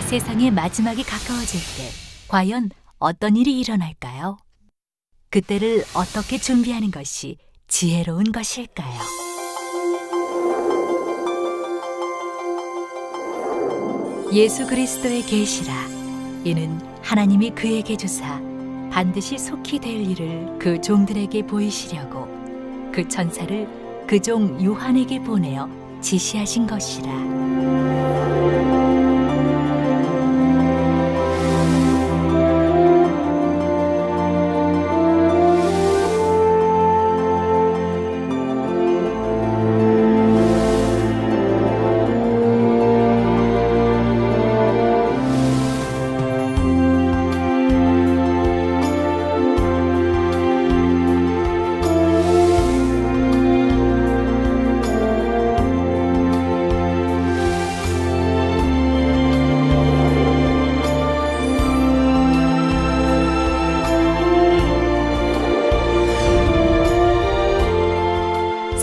세상의 마지막이 가까워질 때 과연 어떤 일이 일어날까요? 그때를 어떻게 준비하는 것이 지혜로운 것일까요? 예수 그리스도의 계시라. 이는 하나님이 그에게 주사 반드시 속히 될 일을 그 종들에게 보이시려고 그 천사를 그 종 요한에게 보내어 지시하신 것이라.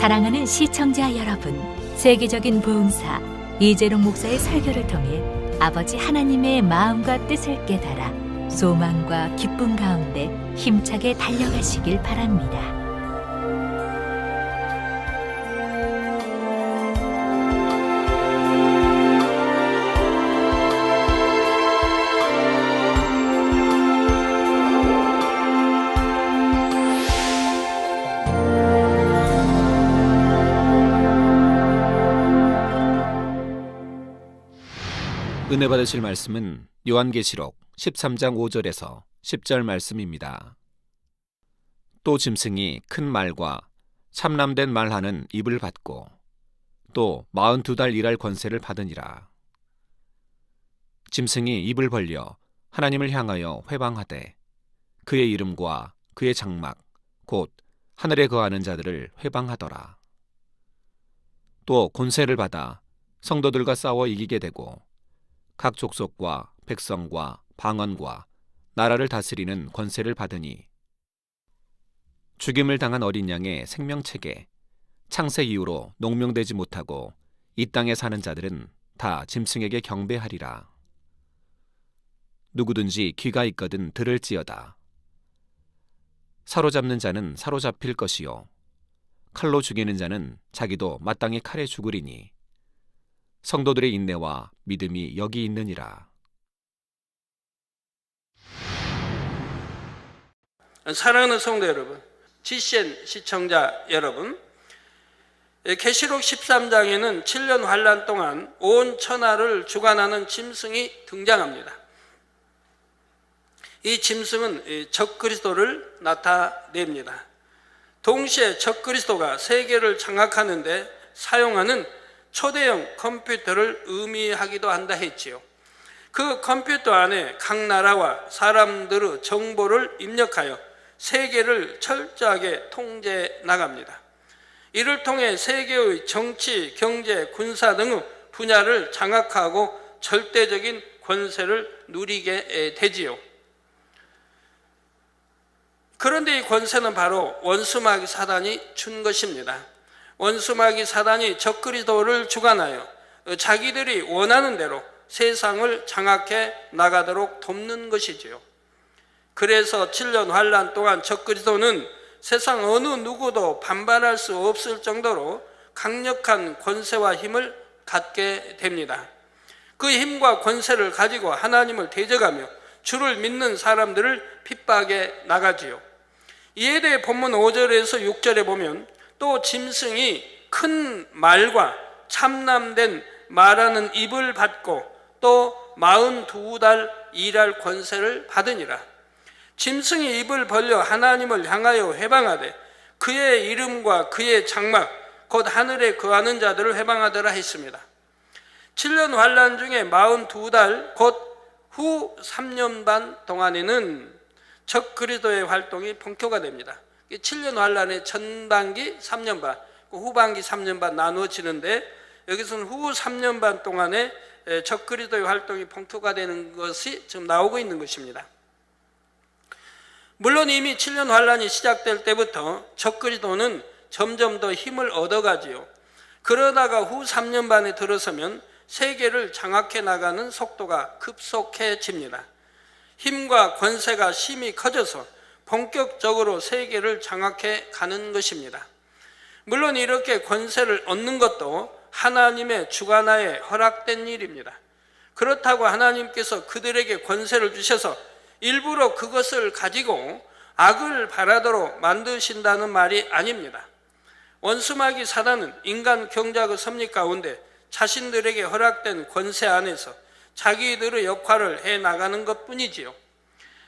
사랑하는 시청자 여러분, 세계적인 보응사 이재롱 목사의 설교를 통해 아버지 하나님의 마음과 뜻을 깨달아 소망과 기쁨 가운데 힘차게 달려가시길 바랍니다. 은혜 받으실 말씀은 요한계시록 13장 5절에서 10절 말씀입니다. 또 짐승이 큰 말과 참남된 말하는 입을 받고 또 42달 일할 권세를 받으니라. 짐승이 입을 벌려 하나님을 향하여 회방하되 그의 이름과 그의 장막 곧 하늘에 거하는 자들을 회방하더라. 또 권세를 받아 성도들과 싸워 이기게 되고 각 족속과 백성과 방언과 나라를 다스리는 권세를 받으니 죽임을 당한 어린 양의 생명책에 창세 이후로 농명되지 못하고 이 땅에 사는 자들은 다 짐승에게 경배하리라. 누구든지 귀가 있거든 들을지어다. 사로잡는 자는 사로잡힐 것이요 칼로 죽이는 자는 자기도 마땅히 칼에 죽으리니 성도들의 인내와 믿음이 여기 있느니라. 사랑하는 성도 여러분, GCN 시청자 여러분, 계시록 13장에는 7년 환란 동안 온 천하를 주관하는 짐승이 등장합니다. 이 짐승은 적그리스도를 나타냅니다. 동시에 적그리스도가 세계를 장악하는 데 사용하는 초대형 컴퓨터를 의미하기도 한다 했지요. 그 컴퓨터 안에 각 나라와 사람들의 정보를 입력하여 세계를 철저하게 통제해 나갑니다. 이를 통해 세계의 정치, 경제, 군사 등의 분야를 장악하고 절대적인 권세를 누리게 되지요. 그런데 이 권세는 바로 원수마귀 사단이 준 것입니다. 원수마귀 사단이 적그리스도를 주관하여 자기들이 원하는 대로 세상을 장악해 나가도록 돕는 것이지요. 그래서 7년 환란 동안 적그리스도는 세상 어느 누구도 반발할 수 없을 정도로 강력한 권세와 힘을 갖게 됩니다. 그 힘과 권세를 가지고 하나님을 대적하며 주를 믿는 사람들을 핍박해 나가지요. 이에 대해 본문 5절에서 6절에 보면 또 짐승이 큰 말과 참남된 말하는 입을 받고 또 42달 일할 권세를 받으니라. 짐승이 입을 벌려 하나님을 향하여 회방하되 그의 이름과 그의 장막 곧 하늘에 거하는 자들을 회방하더라 했습니다. 7년 환란 중에 42달 곧 후 3년 반 동안에는 적그리스도의 활동이 본격화 됩니다. 7년 환란의 전반기 3년 반, 후반기 3년 반 나누어지는데 여기서는 후 3년 반 동안에 적그리스도의 활동이 본격화되는 것이 지금 나오고 있는 것입니다. 물론 이미 7년 환란이 시작될 때부터 적그리스도는 점점 더 힘을 얻어가지요. 그러다가 후 3년 반에 들어서면 세계를 장악해 나가는 속도가 급속해집니다. 힘과 권세가 심히 커져서 본격적으로 세계를 장악해 가는 것입니다. 물론 이렇게 권세를 얻는 것도 하나님의 주관하에 허락된 일입니다. 그렇다고 하나님께서 그들에게 권세를 주셔서 일부러 그것을 가지고 악을 바라도록 만드신다는 말이 아닙니다. 원수마귀 사단은 인간 경작의 섭리 가운데 자신들에게 허락된 권세 안에서 자기들의 역할을 해나가는 것뿐이지요.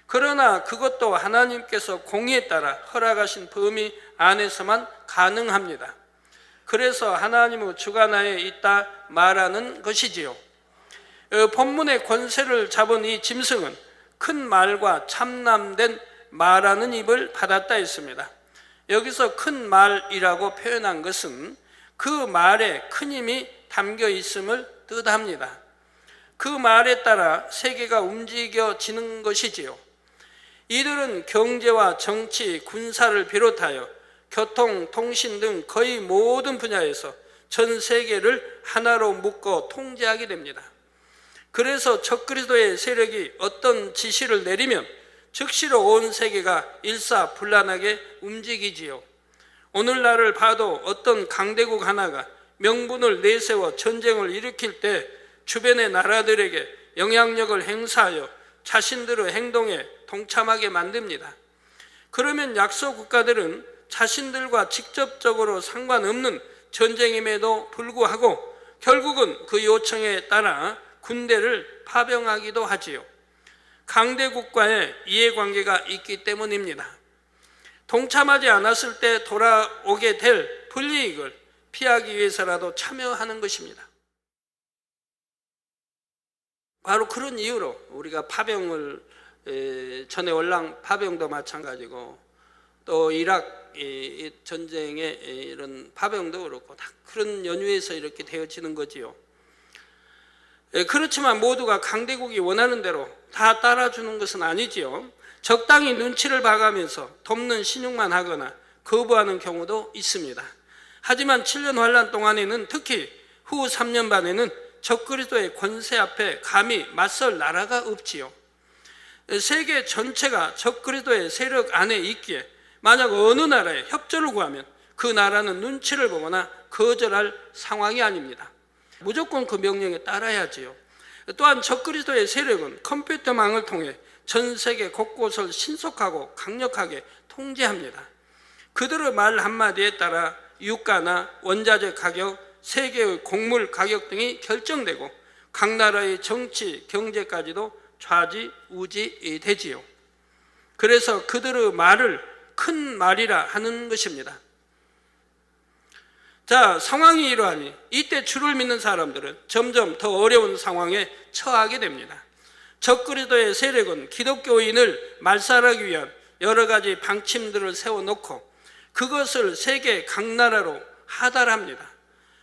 그러나 그것도 하나님께서 공의에 따라 허락하신 범위 안에서만 가능합니다. 그래서 하나님의 주관하에 있다 말하는 것이지요. 본문의 권세를 잡은 이 짐승은 큰 말과 참남된 말하는 입을 받았다 했습니다. 여기서 큰 말이라고 표현한 것은 그 말에 큰 힘이 담겨 있음을 뜻합니다. 그 말에 따라 세계가 움직여지는 것이지요. 이들은 경제와 정치, 군사를 비롯하여 교통, 통신 등 거의 모든 분야에서 전 세계를 하나로 묶어 통제하게 됩니다. 그래서 적그리스도의 세력이 어떤 지시를 내리면 즉시로 온 세계가 일사불란하게 움직이지요. 오늘날을 봐도 어떤 강대국 하나가 명분을 내세워 전쟁을 일으킬 때 주변의 나라들에게 영향력을 행사하여 자신들의 행동에 동참하게 만듭니다. 그러면 약소 국가들은 자신들과 직접적으로 상관없는 전쟁임에도 불구하고 결국은 그 요청에 따라 군대를 파병하기도 하지요. 강대국과의 이해관계가 있기 때문입니다. 동참하지 않았을 때 돌아오게 될 불이익을 피하기 위해서라도 참여하는 것입니다. 바로 그런 이유로 우리가 파병을 전에 올랑 파병도 마찬가지고 또 이락 전쟁의 이런 파병도 그렇고 다 그런 연유에서 이렇게 되어지는 거지요. 그렇지만 모두가 강대국이 원하는 대로 다 따라주는 것은 아니지요. 적당히 눈치를 봐가면서 돕는 신용만 하거나 거부하는 경우도 있습니다. 하지만 7년 환란 동안에는 특히 후 3년 반에는 적그리스도의 권세 앞에 감히 맞설 나라가 없지요. 세계 전체가 적그리스도의 세력 안에 있기에 만약 어느 나라에 협조를 구하면 그 나라는 눈치를 보거나 거절할 상황이 아닙니다. 무조건 그 명령에 따라야지요. 또한 적그리스도의 세력은 컴퓨터망을 통해 전 세계 곳곳을 신속하고 강력하게 통제합니다. 그들의 말 한마디에 따라 유가나 원자재 가격, 세계의 곡물 가격 등이 결정되고 각 나라의 정치, 경제까지도 좌지우지 되지요. 그래서 그들의 말을 큰 말이라 하는 것입니다. 자, 상황이 이러하니 이때 주를 믿는 사람들은 점점 더 어려운 상황에 처하게 됩니다. 적그리스도의 세력은 기독교인을 말살하기 위한 여러 가지 방침들을 세워놓고 그것을 세계 각 나라로 하달합니다.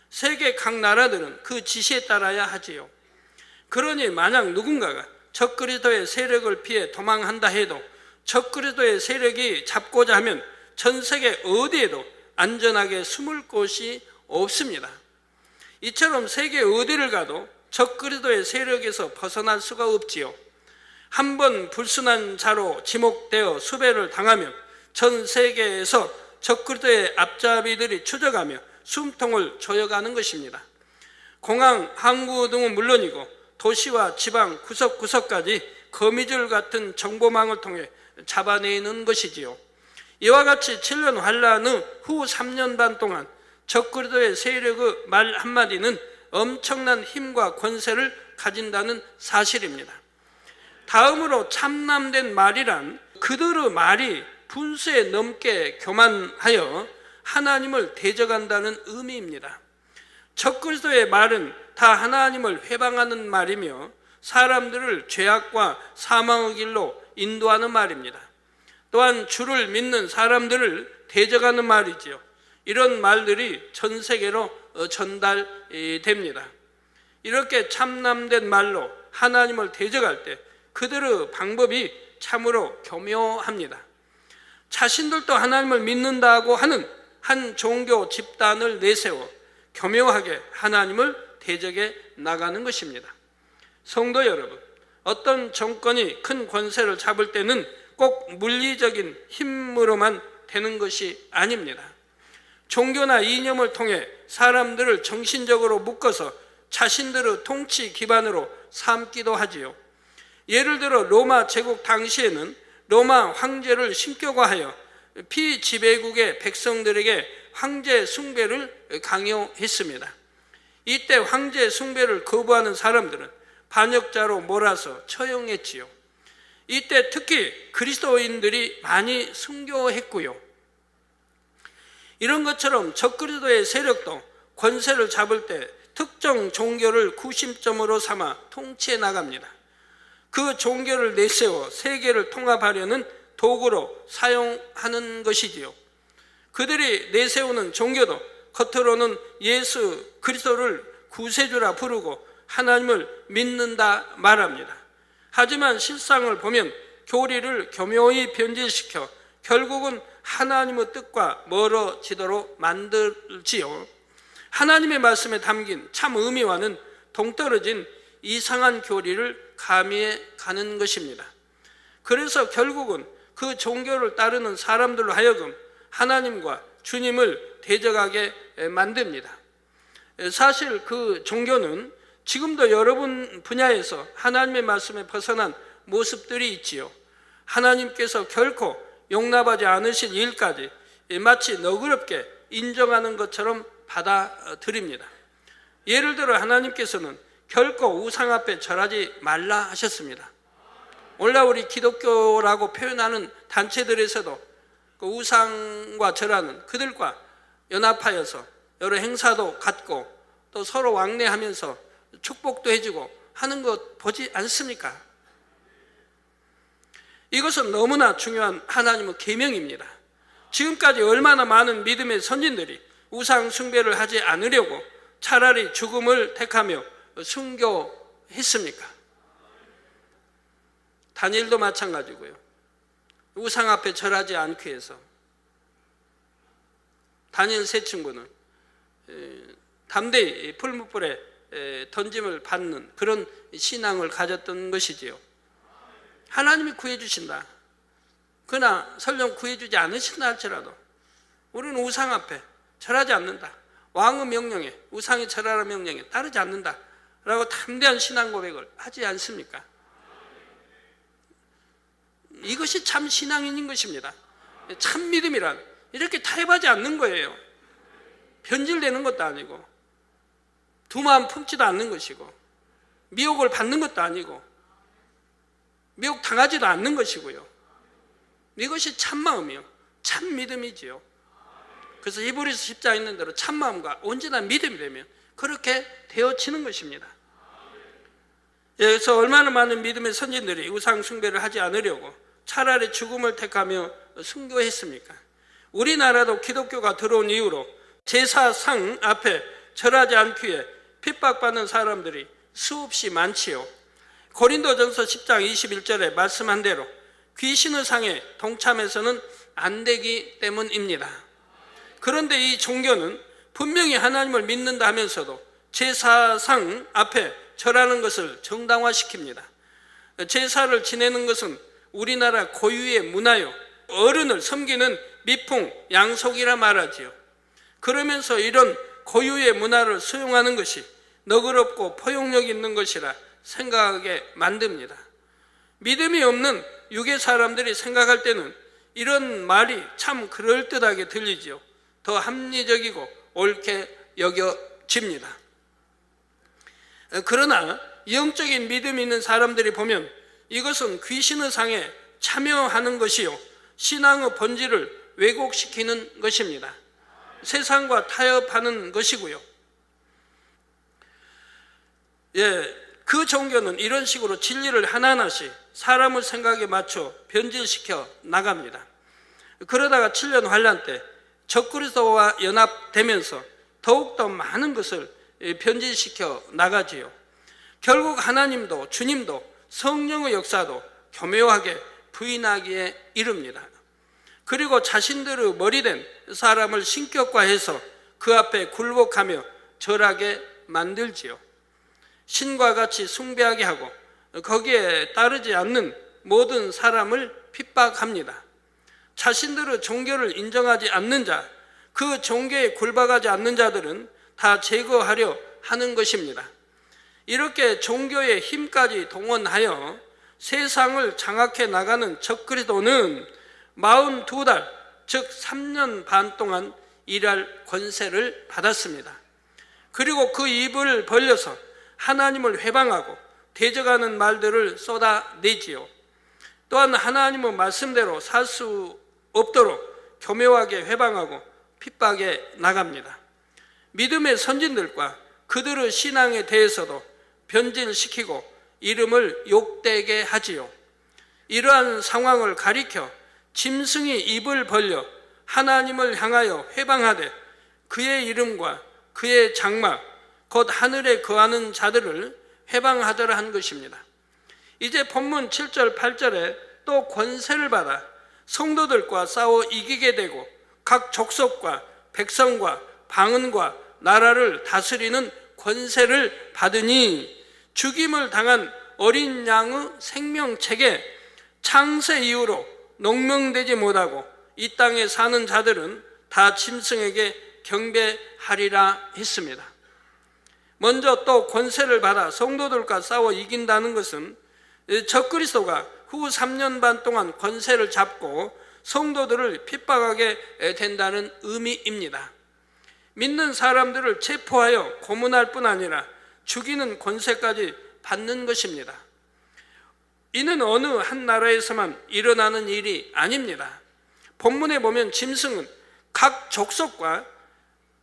세계 각 나라들은 그 지시에 따라야 하지요. 그러니 만약 누군가가 적그리스도의 세력을 피해 도망한다 해도 적그리스도의 세력이 잡고자 하면 전 세계 어디에도 안전하게 숨을 곳이 없습니다. 이처럼 세계 어디를 가도 적그리스도의 세력에서 벗어날 수가 없지요. 한번 불순한 자로 지목되어 수배를 당하면 전 세계에서 적그리스도의 앞잡이들이 추적하며 숨통을 조여가는 것입니다. 공항, 항구 등은 물론이고 도시와 지방 구석구석까지 거미줄 같은 정보망을 통해 잡아내는 것이지요. 이와 같이 7년 환란 후 3년 반 동안 적그리스도의 세력의 말 한마디는 엄청난 힘과 권세를 가진다는 사실입니다. 다음으로 참남된 말이란 그들의 말이 분수에 넘게 교만하여 하나님을 대적한다는 의미입니다. 적그리스도의 말은 다 하나님을 회방하는 말이며 사람들을 죄악과 사망의 길로 인도하는 말입니다. 또한 주를 믿는 사람들을 대적하는 말이지요. 이런 말들이 전 세계로 전달됩니다. 이렇게 참남된 말로 하나님을 대적할 때 그들의 방법이 참으로 교묘합니다. 자신들도 하나님을 믿는다고 하는 한 종교 집단을 내세워 교묘하게 하나님을 대적해 나가는 것입니다. 성도 여러분, 어떤 정권이 큰 권세를 잡을 때는 꼭 물리적인 힘으로만 되는 것이 아닙니다. 종교나 이념을 통해 사람들을 정신적으로 묶어서 자신들의 통치 기반으로 삼기도 하지요. 예를 들어 로마 제국 당시에는 로마 황제를 신격화하여 피지배국의 백성들에게 황제 숭배를 강요했습니다. 이때 황제 숭배를 거부하는 사람들은 반역자로 몰아서 처형했지요. 이때 특히 그리스도인들이 많이 순교했고요. 이런 것처럼 적그리스도의 세력도 권세를 잡을 때 특정 종교를 구심점으로 삼아 통치해 나갑니다. 그 종교를 내세워 세계를 통합하려는 도구로 사용하는 것이지요. 그들이 내세우는 종교도 겉으로는 예수 그리스도를 구세주라 부르고 하나님을 믿는다 말합니다. 하지만 실상을 보면 교리를 교묘히 변질시켜 결국은 하나님의 뜻과 멀어지도록 만들지요. 하나님의 말씀에 담긴 참 의미와는 동떨어진 이상한 교리를 가미해 가는 것입니다. 그래서 결국은 그 종교를 따르는 사람들로 하여금 하나님과 주님을 대적하게 만듭니다. 사실 그 종교는 지금도 여러분 분야에서 하나님의 말씀에 벗어난 모습들이 있지요. 하나님께서 결코 용납하지 않으실 일까지 마치 너그럽게 인정하는 것처럼 받아들입니다. 예를 들어 하나님께서는 결코 우상 앞에 절하지 말라 하셨습니다. 오늘날 우리 기독교라고 표현하는 단체들에서도 그 우상과 절하는 그들과 연합하여서 여러 행사도 갖고 또 서로 왕래하면서 축복도 해주고 하는 것 보지 않습니까? 이것은 너무나 중요한 하나님의 계명입니다. 지금까지 얼마나 많은 믿음의 선진들이 우상 숭배를 하지 않으려고 차라리 죽음을 택하며 순교했습니까? 다니엘도 마찬가지고요. 우상 앞에 절하지 않기 위해서 다니엘 세 친구는 담대히 풀무불에 던짐을 받는 그런 신앙을 가졌던 것이지요. 하나님이 구해주신다. 그러나 설령 구해주지 않으신다 할지라도 우리는 우상 앞에 절하지 않는다. 왕의 명령에, 우상의 절하라는 명령에 따르지 않는다 라고 담대한 신앙 고백을 하지 않습니까? 이것이 참 신앙인인 것입니다. 참 믿음이란 이렇게 타협하지 않는 거예요. 변질되는 것도 아니고 두 마음 품지도 않는 것이고 미혹을 받는 것도 아니고 미혹 당하지도 않는 것이고요. 이것이 참마음이요, 참 믿음이지요. 그래서 히브리서 10장에 있는 대로 참마음과 온전한 믿음이 되면 그렇게 되어지는 것입니다. 그래서 얼마나 많은 믿음의 선진들이 우상 숭배를 하지 않으려고 차라리 죽음을 택하며 순교했습니까? 우리나라도 기독교가 들어온 이후로 제사상 앞에 절하지 않기 위해 핍박받는 사람들이 수없이 많지요. 고린도전서 10장 21절에 말씀한 대로 귀신의 상에 동참해서는 안 되기 때문입니다. 그런데 이 종교는 분명히 하나님을 믿는다 하면서도 제사상 앞에 절하는 것을 정당화시킵니다. 제사를 지내는 것은 우리나라 고유의 문화요, 어른을 섬기는 미풍, 양속이라 말하지요. 그러면서 이런 고유의 문화를 수용하는 것이 너그럽고 포용력 있는 것이라 생각하게 만듭니다. 믿음이 없는 유괴 사람들이 생각할 때는 이런 말이 참 그럴듯하게 들리지요. 더 합리적이고 옳게 여겨집니다. 그러나 영적인 믿음이 있는 사람들이 보면 이것은 귀신의 상에 참여하는 것이요, 신앙의 본질을 왜곡시키는 것입니다. 세상과 타협하는 것이고요. 그 종교는 이런 식으로 진리를 하나하나씩 사람의 생각에 맞춰 변질시켜 나갑니다. 그러다가 7년 환란 때 적그리스도와 연합되면서 더욱더 많은 것을 변질시켜 나가지요. 결국 하나님도 주님도 성령의 역사도 교묘하게 부인하기에 이릅니다. 그리고 자신들의 머리된 사람을 신격화해서 그 앞에 굴복하며 절하게 만들지요. 신과 같이 숭배하게 하고 거기에 따르지 않는 모든 사람을 핍박합니다. 자신들의 종교를 인정하지 않는 자, 그 종교에 굴박하지 않는 자들은 다 제거하려 하는 것입니다. 이렇게 종교의 힘까지 동원하여 세상을 장악해 나가는 적그리스도는 42달, 즉 3년 반 동안 일할 권세를 받았습니다. 그리고 그 입을 벌려서 하나님을 회방하고 대적하는 말들을 쏟아내지요. 또한 하나님의 말씀대로 살 수 없도록 교묘하게 회방하고 핍박해 나갑니다. 믿음의 선진들과 그들의 신앙에 대해서도 변질시키고 이름을 욕되게 하지요. 이러한 상황을 가리켜 짐승이 입을 벌려 하나님을 향하여 회방하되 그의 이름과 그의 장막 곧 하늘에 거하는 자들을 회방하더라 한 것입니다. 이제 본문 7절 8절에 또 권세를 받아 성도들과 싸워 이기게 되고 각 족속과 백성과 방언과 나라를 다스리는 권세를 받으니 죽임을 당한 어린 양의 생명책에 창세 이후로 농명되지 못하고 이 땅에 사는 자들은 다 짐승에게 경배하리라 했습니다. 먼저 또 권세를 받아 성도들과 싸워 이긴다는 것은 적그리스도가 후 3년 반 동안 권세를 잡고 성도들을 핍박하게 된다는 의미입니다. 믿는 사람들을 체포하여 고문할 뿐 아니라 죽이는 권세까지 받는 것입니다. 이는 어느 한 나라에서만 일어나는 일이 아닙니다. 본문에 보면 짐승은 각 족속과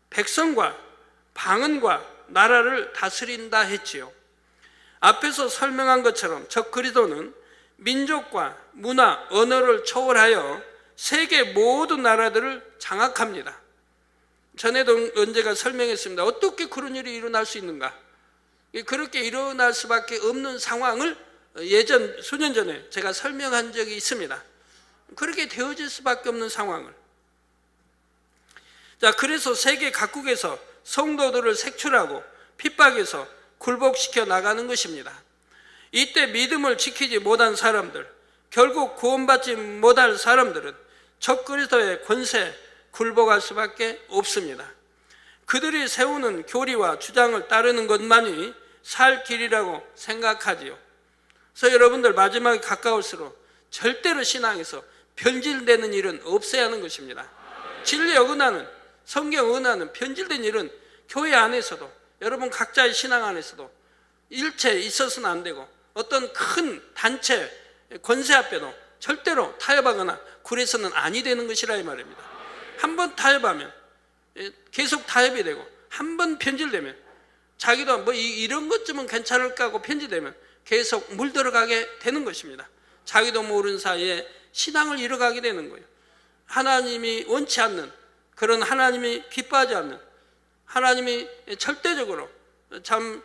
백성과 방언과 나라를 다스린다 했지요. 앞에서 설명한 것처럼 적그리스도는 민족과 문화, 언어를 초월하여 세계 모든 나라들을 장악합니다. 전에도 언제가 설명했습니다. 어떻게 그런 일이 일어날 수 있는가? 그렇게 일어날 수밖에 없는 상황을 예전 수년 전에 제가 설명한 적이 있습니다. 그렇게 되어질 수밖에 없는 상황을. 자, 그래서 세계 각국에서 성도들을 색출하고 핍박해서 굴복시켜 나가는 것입니다. 이때 믿음을 지키지 못한 사람들, 결국 구원받지 못할 사람들은 적그리스도의 권세에 굴복할 수밖에 없습니다. 그들이 세우는 교리와 주장을 따르는 것만이 살 길이라고 생각하지요. 그래서 여러분들 마지막에 가까울수록 절대로 신앙에서 변질되는 일은 없어야 하는 것입니다. 진리에 어긋나는, 성경 어긋나는 변질된 일은 교회 안에서도 여러분 각자의 신앙 안에서도 일체 있어서는 안 되고 어떤 큰 단체 권세 앞에도 절대로 타협하거나 굴해서는 아니 되는 것이라 이 말입니다. 한번 타협하면 계속 타협이 되고 한번 편질되면 자기도 뭐 이런 것쯤은 괜찮을까 하고 편질되면 계속 물들어가게 되는 것입니다. 자기도 모르는 사이에 신앙을 잃어가게 되는 거예요. 하나님이 원치 않는 그런 하나님이 기뻐하지 않는 하나님이 절대적으로 참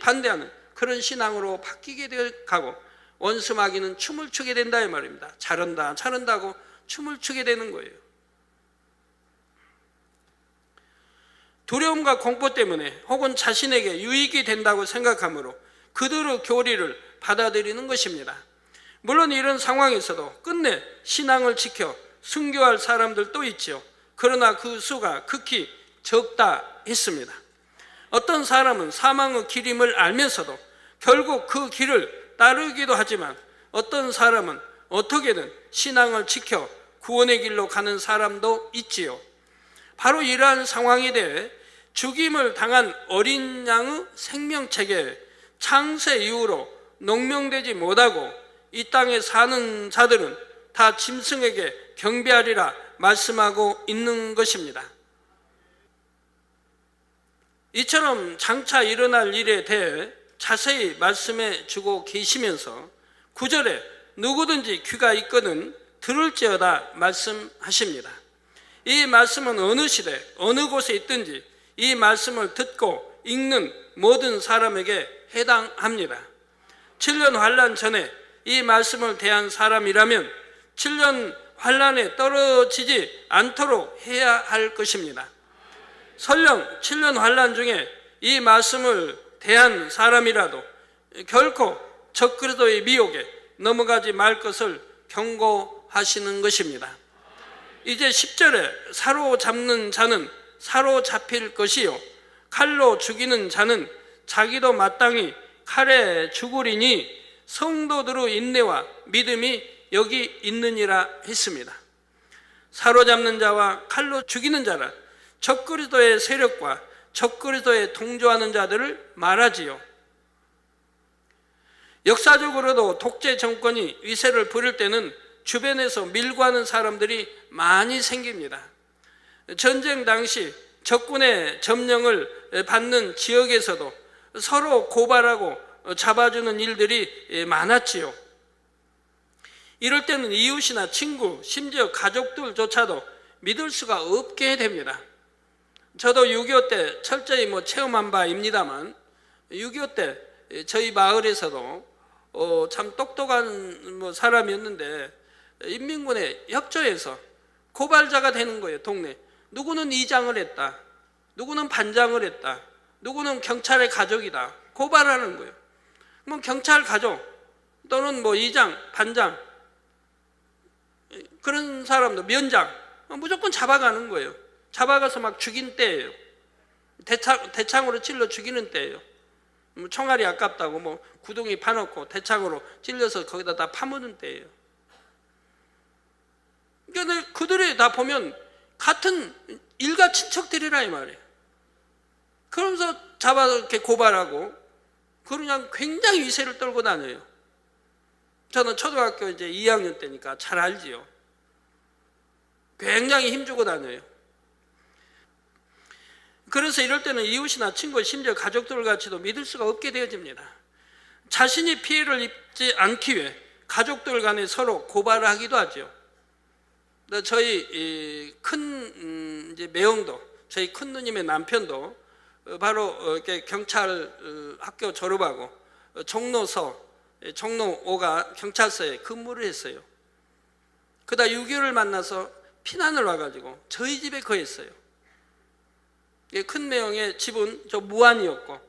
반대하는 그런 신앙으로 바뀌게 가고 원수마귀는 춤을 추게 된다 이 말입니다. 잘한다 잘한다고 춤을 추게 되는 거예요. 두려움과 공포 때문에 혹은 자신에게 유익이 된다고 생각하므로 그들의 교리를 받아들이는 것입니다. 물론 이런 상황에서도 끝내 신앙을 지켜 순교할 사람들도 있지요. 그러나 그 수가 극히 적다 했습니다. 어떤 사람은 사망의 길임을 알면서도 결국 그 길을 따르기도 하지만 어떤 사람은 어떻게든 신앙을 지켜 구원의 길로 가는 사람도 있지요. 바로 이러한 상황에 대해 죽임을 당한 어린 양의 생명책에 창세 이후로 농명되지 못하고 이 땅에 사는 자들은 다 짐승에게 경배하리라 말씀하고 있는 것입니다. 이처럼 장차 일어날 일에 대해 자세히 말씀해 주고 계시면서 9절에 누구든지 귀가 있거든 들을지어다 말씀하십니다. 이 말씀은 어느 시대 어느 곳에 있든지 이 말씀을 듣고 읽는 모든 사람에게 해당합니다. 7년 환란 전에 이 말씀을 대한 사람이라면 7년 환란에 떨어지지 않도록 해야 할 것입니다. 설령 7년 환란 중에 이 말씀을 대한 사람이라도 결코 적그리스도의 미혹에 넘어가지 말 것을 경고하시는 것입니다. 이제 10절에 사로잡는 자는 사로잡힐 것이요 칼로 죽이는 자는 자기도 마땅히 칼에 죽으리니 성도들의 인내와 믿음이 여기 있느니라 했습니다. 사로잡는 자와 칼로 죽이는 자라 적그리스도의 세력과 적그리스도에 동조하는 자들을 말하지요. 역사적으로도 독재 정권이 위세를 부릴 때는 주변에서 밀고 하는 사람들이 많이 생깁니다. 전쟁 당시 적군의 점령을 받는 지역에서도 서로 고발하고 잡아주는 일들이 많았지요. 이럴 때는 이웃이나 친구, 심지어 가족들조차도 믿을 수가 없게 됩니다. 저도 6.25 때 철저히 체험한 바입니다만 6.25 때 저희 마을에서도 참 똑똑한 사람이었는데 인민군에 협조해서 고발자가 되는 거예요. 동네 누구는 이장을 했다, 누구는 반장을 했다, 누구는 경찰의 가족이다 고발하는 거예요. 경찰 가족 또는 이장, 반장 그런 사람도 면장 무조건 잡아가는 거예요. 잡아가서 막 죽인 때예요. 대창으로 찔러 죽이는 때예요. 총알이 아깝다고 구덩이 파놓고 대창으로 찔려서 거기다 다 파묻은 때예요. 그러니까 그들이 다 보면 같은 일가 친척들이라 이 말이에요. 그러면서 잡아서 이렇게 고발하고 그냥 굉장히 위세를 떨고 다녀요. 저는 초등학교 이제 2학년 때니까 잘 알지요. 굉장히 힘주고 다녀요. 그래서 이럴 때는 이웃이나 친구, 심지어 가족들 같이도 믿을 수가 없게 되어집니다. 자신이 피해를 입지 않기 위해 가족들 간에 서로 고발을 하기도 하죠. 저희 큰 이제 매형도, 저희 큰 누님의 남편도 바로 이렇게 경찰 학교 졸업하고 종로서, 종로 5가 경찰서에 근무를 했어요. 그러다 6.25를 만나서 피난을 와가지고 저희 집에 거했어요. 큰 매형의 집은 저 무안이었고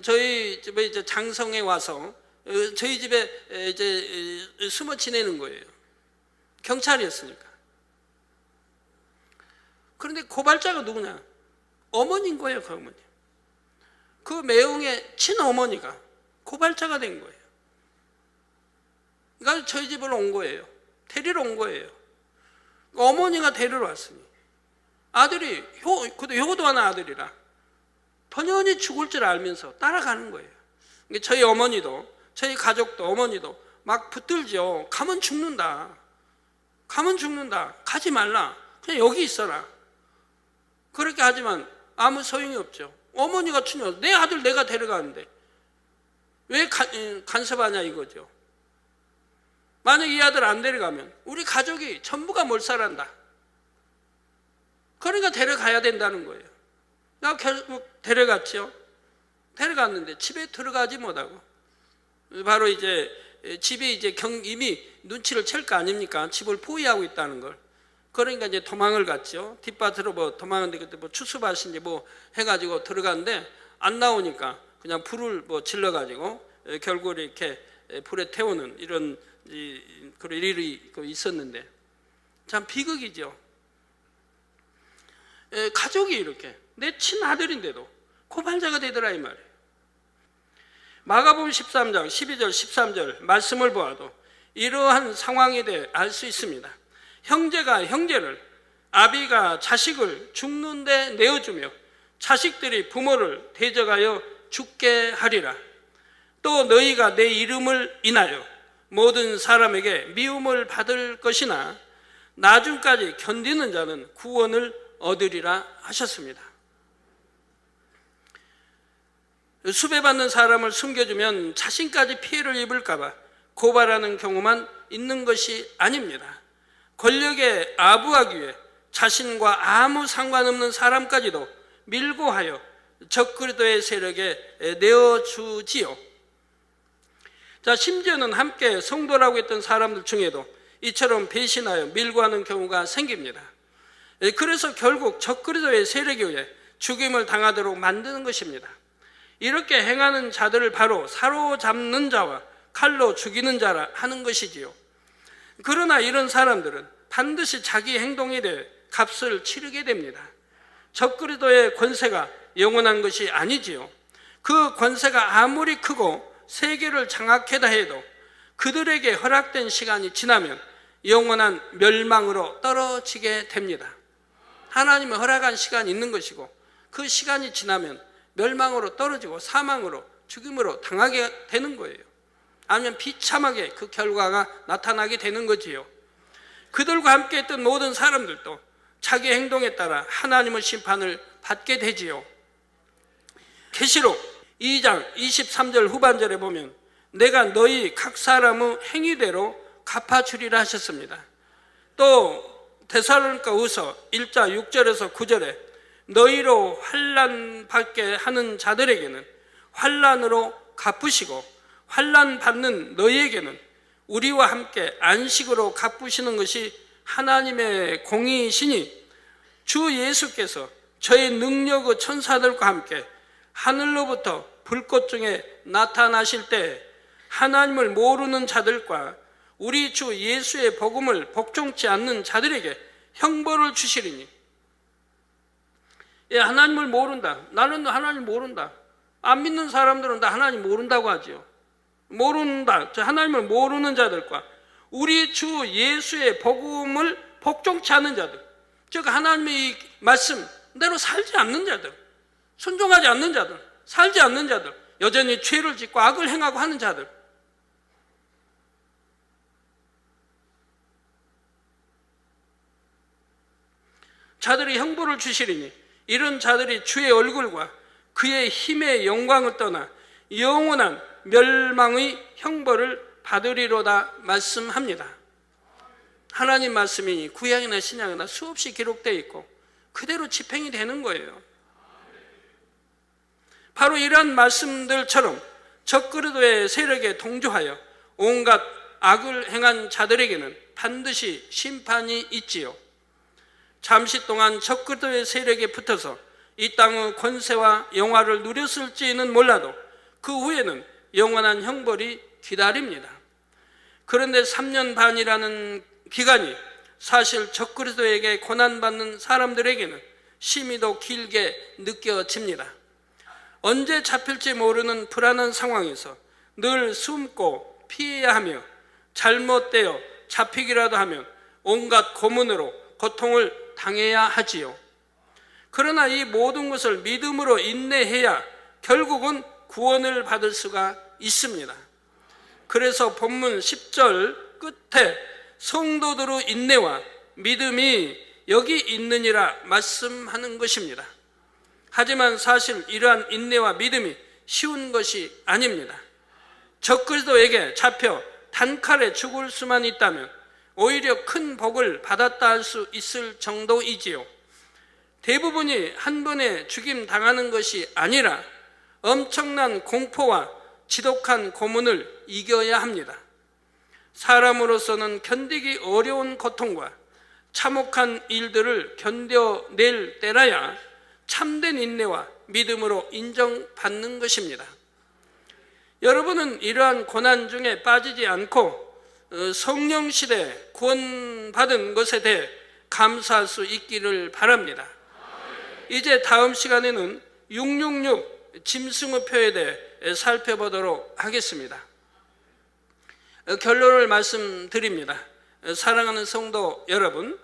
저희 집에 이제 장성에 와서 저희 집에 이제 숨어 지내는 거예요. 경찰이었으니까. 그런데 고발자가 누구냐? 어머니인 거예요, 그 어머니. 그 매형의 친어머니가 고발자가 된 거예요. 그러니까 저희 집을 온 거예요. 데리러 온 거예요. 어머니가 데리러 왔으니 아들이 그래도 효도하는 아들이라 번연히 죽을 줄 알면서 따라가는 거예요. 저희 어머니도 저희 가족도 어머니도 막 붙들죠. 가면 죽는다. 가면 죽는다. 가지 말라. 그냥 여기 있어라. 그렇게 하지만 아무 소용이 없죠. 어머니가 추녀 내 아들 내가 데려가는데 왜 간섭하냐 이거죠. 만약 이 아들 안 데려가면 우리 가족이 전부가 몰살한다. 그러니까 데려가야 된다는 거예요. 나 결국 데려갔죠. 데려갔는데 집에 들어가지 못하고 바로 이제 집이 이제 이미 눈치를 챌 거 아닙니까? 집을 포위하고 있다는 걸. 그러니까 이제 도망을 갔죠. 뒷밭으로 도망하는데 그때 추수밭인지 해가지고 들어갔는데 안 나오니까 그냥 불을 질러가지고 결국 이렇게 불에 태우는 이런 그런 일이 있었는데 참 비극이죠. 가족이 이렇게 내 친아들인데도 고발자가 되더라 이 말이에요. 마가복음 13장 12절 13절 말씀을 보아도 이러한 상황에 대해 알 수 있습니다. 형제가 형제를, 아비가 자식을 죽는 데 내어주며 자식들이 부모를 대적하여 죽게 하리라. 또 너희가 내 이름을 인하여 모든 사람에게 미움을 받을 것이나 나중까지 견디는 자는 구원을 얻으리라 하셨습니다. 수배받는 사람을 숨겨주면 자신까지 피해를 입을까 봐 고발하는 경우만 있는 것이 아닙니다. 권력에 아부하기 위해 자신과 아무 상관없는 사람까지도 밀고 하여 적그리스도의 세력에 내어주지요. 자, 심지어는 함께 성도라고 했던 사람들 중에도 이처럼 배신하여 밀고 하는 경우가 생깁니다. 그래서 결국 적그리스도의 세력에 의해 죽임을 당하도록 만드는 것입니다. 이렇게 행하는 자들을 바로 사로잡는 자와 칼로 죽이는 자라 하는 것이지요. 그러나 이런 사람들은 반드시 자기 행동에 대해 값을 치르게 됩니다. 적그리스도의 권세가 영원한 것이 아니지요. 그 권세가 아무리 크고 세계를 장악해다 해도 그들에게 허락된 시간이 지나면 영원한 멸망으로 떨어지게 됩니다. 하나님은 허락한 시간이 있는 것이고 그 시간이 지나면 멸망으로 떨어지고 사망으로 죽임으로 당하게 되는 거예요. 아니면 비참하게 그 결과가 나타나게 되는 거지요. 그들과 함께 했던 모든 사람들도 자기 행동에 따라 하나님의 심판을 받게 되지요. 계시록 2장 23절 후반절에 보면 내가 너희 각 사람의 행위대로 갚아주리라 하셨습니다. 또 데살로니가후서 1장 6절에서 9절에 너희로 환난 받게 하는 자들에게는 환난으로 갚으시고 환난 받는 너희에게는 우리와 함께 안식으로 갚으시는 것이 하나님의 공의이시니 주 예수께서 저의 능력의 천사들과 함께 하늘로부터 불꽃 중에 나타나실 때 하나님을 모르는 자들과 우리 주 예수의 복음을 복종치 않는 자들에게 형벌을 주시리니. 예, 하나님을 모른다. 나는 하나님 모른다. 안 믿는 사람들은 다 하나님 모른다고 하죠. 모른다. 하나님을 모르는 자들과 우리 주 예수의 복음을 복종치 않는 자들, 즉 하나님의 이 말씀대로 살지 않는 자들, 순종하지 않는 자들, 살지 않는 자들, 여전히 죄를 짓고 악을 행하고 하는 자들, 자들이 형벌을 주시리니 이런 자들이 주의 얼굴과 그의 힘의 영광을 떠나 영원한 멸망의 형벌을 받으리로다 말씀합니다. 하나님 말씀이니 구약이나 신약이나 수없이 기록되어 있고 그대로 집행이 되는 거예요. 바로 이러한 말씀들처럼 적그리스도의 세력에 동조하여 온갖 악을 행한 자들에게는 반드시 심판이 있지요. 잠시 동안 적그리스도의 세력에 붙어서 이 땅의 권세와 영화를 누렸을지는 몰라도 그 후에는 영원한 형벌이 기다립니다. 그런데 3년 반이라는 기간이 사실 적그리스도에게 고난받는 사람들에게는 심히도 길게 느껴집니다. 언제 잡힐지 모르는 불안한 상황에서 늘 숨고 피해야 하며 잘못되어 잡히기라도 하면 온갖 고문으로 고통을 당해야 하지요. 그러나 이 모든 것을 믿음으로 인내해야 결국은 구원을 받을 수가 있습니다. 그래서 본문 10절 끝에 성도들의 인내와 믿음이 여기 있느니라 말씀하는 것입니다. 하지만 사실 이러한 인내와 믿음이 쉬운 것이 아닙니다. 적그리스도에게 잡혀 단칼에 죽을 수만 있다면 오히려 큰 복을 받았다 할 수 있을 정도이지요. 대부분이 한 번에 죽임 당하는 것이 아니라 엄청난 공포와 지독한 고문을 이겨야 합니다. 사람으로서는 견디기 어려운 고통과 참혹한 일들을 견뎌낼 때라야 참된 인내와 믿음으로 인정받는 것입니다. 여러분은 이러한 고난 중에 빠지지 않고 성령 시대 구원받은 것에 대해 감사할 수 있기를 바랍니다. 이제 다음 시간에는 666 짐승의표에 대해 살펴보도록 하겠습니다. 결론을 말씀드립니다. 사랑하는 성도 여러분,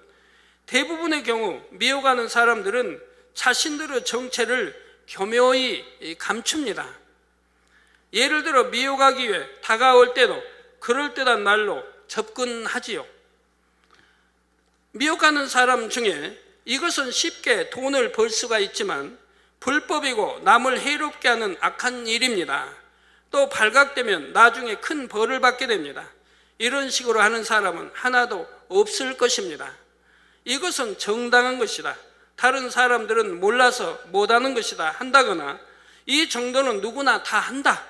대부분의 경우 미혹하는 사람들은 자신들의 정체를 교묘히 감춥니다. 예를 들어 미혹하기 위해 다가올 때도 그럴듯한 말로 접근하지요. 미혹하는 사람 중에 이것은 쉽게 돈을 벌 수가 있지만 불법이고 남을 해롭게 하는 악한 일입니다. 또 발각되면 나중에 큰 벌을 받게 됩니다. 이런 식으로 하는 사람은 하나도 없을 것입니다. 이것은 정당한 것이다, 다른 사람들은 몰라서 못하는 것이다 한다거나 이 정도는 누구나 다 한다,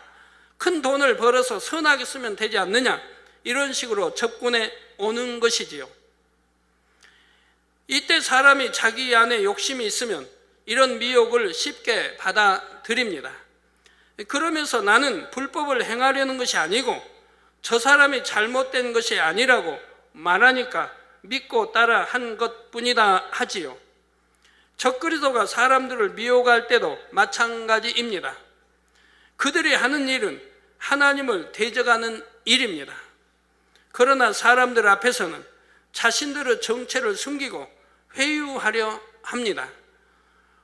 큰 돈을 벌어서 선하게 쓰면 되지 않느냐, 이런 식으로 접근해 오는 것이지요. 이때 사람이 자기 안에 욕심이 있으면 이런 미혹을 쉽게 받아들입니다. 그러면서 나는 불법을 행하려는 것이 아니고 저 사람이 잘못된 것이 아니라고 말하니까 믿고 따라 한 것뿐이다 하지요. 적그리스도가 사람들을 미혹할 때도 마찬가지입니다. 그들이 하는 일은 하나님을 대적하는 일입니다. 그러나 사람들 앞에서는 자신들의 정체를 숨기고 회유하려 합니다.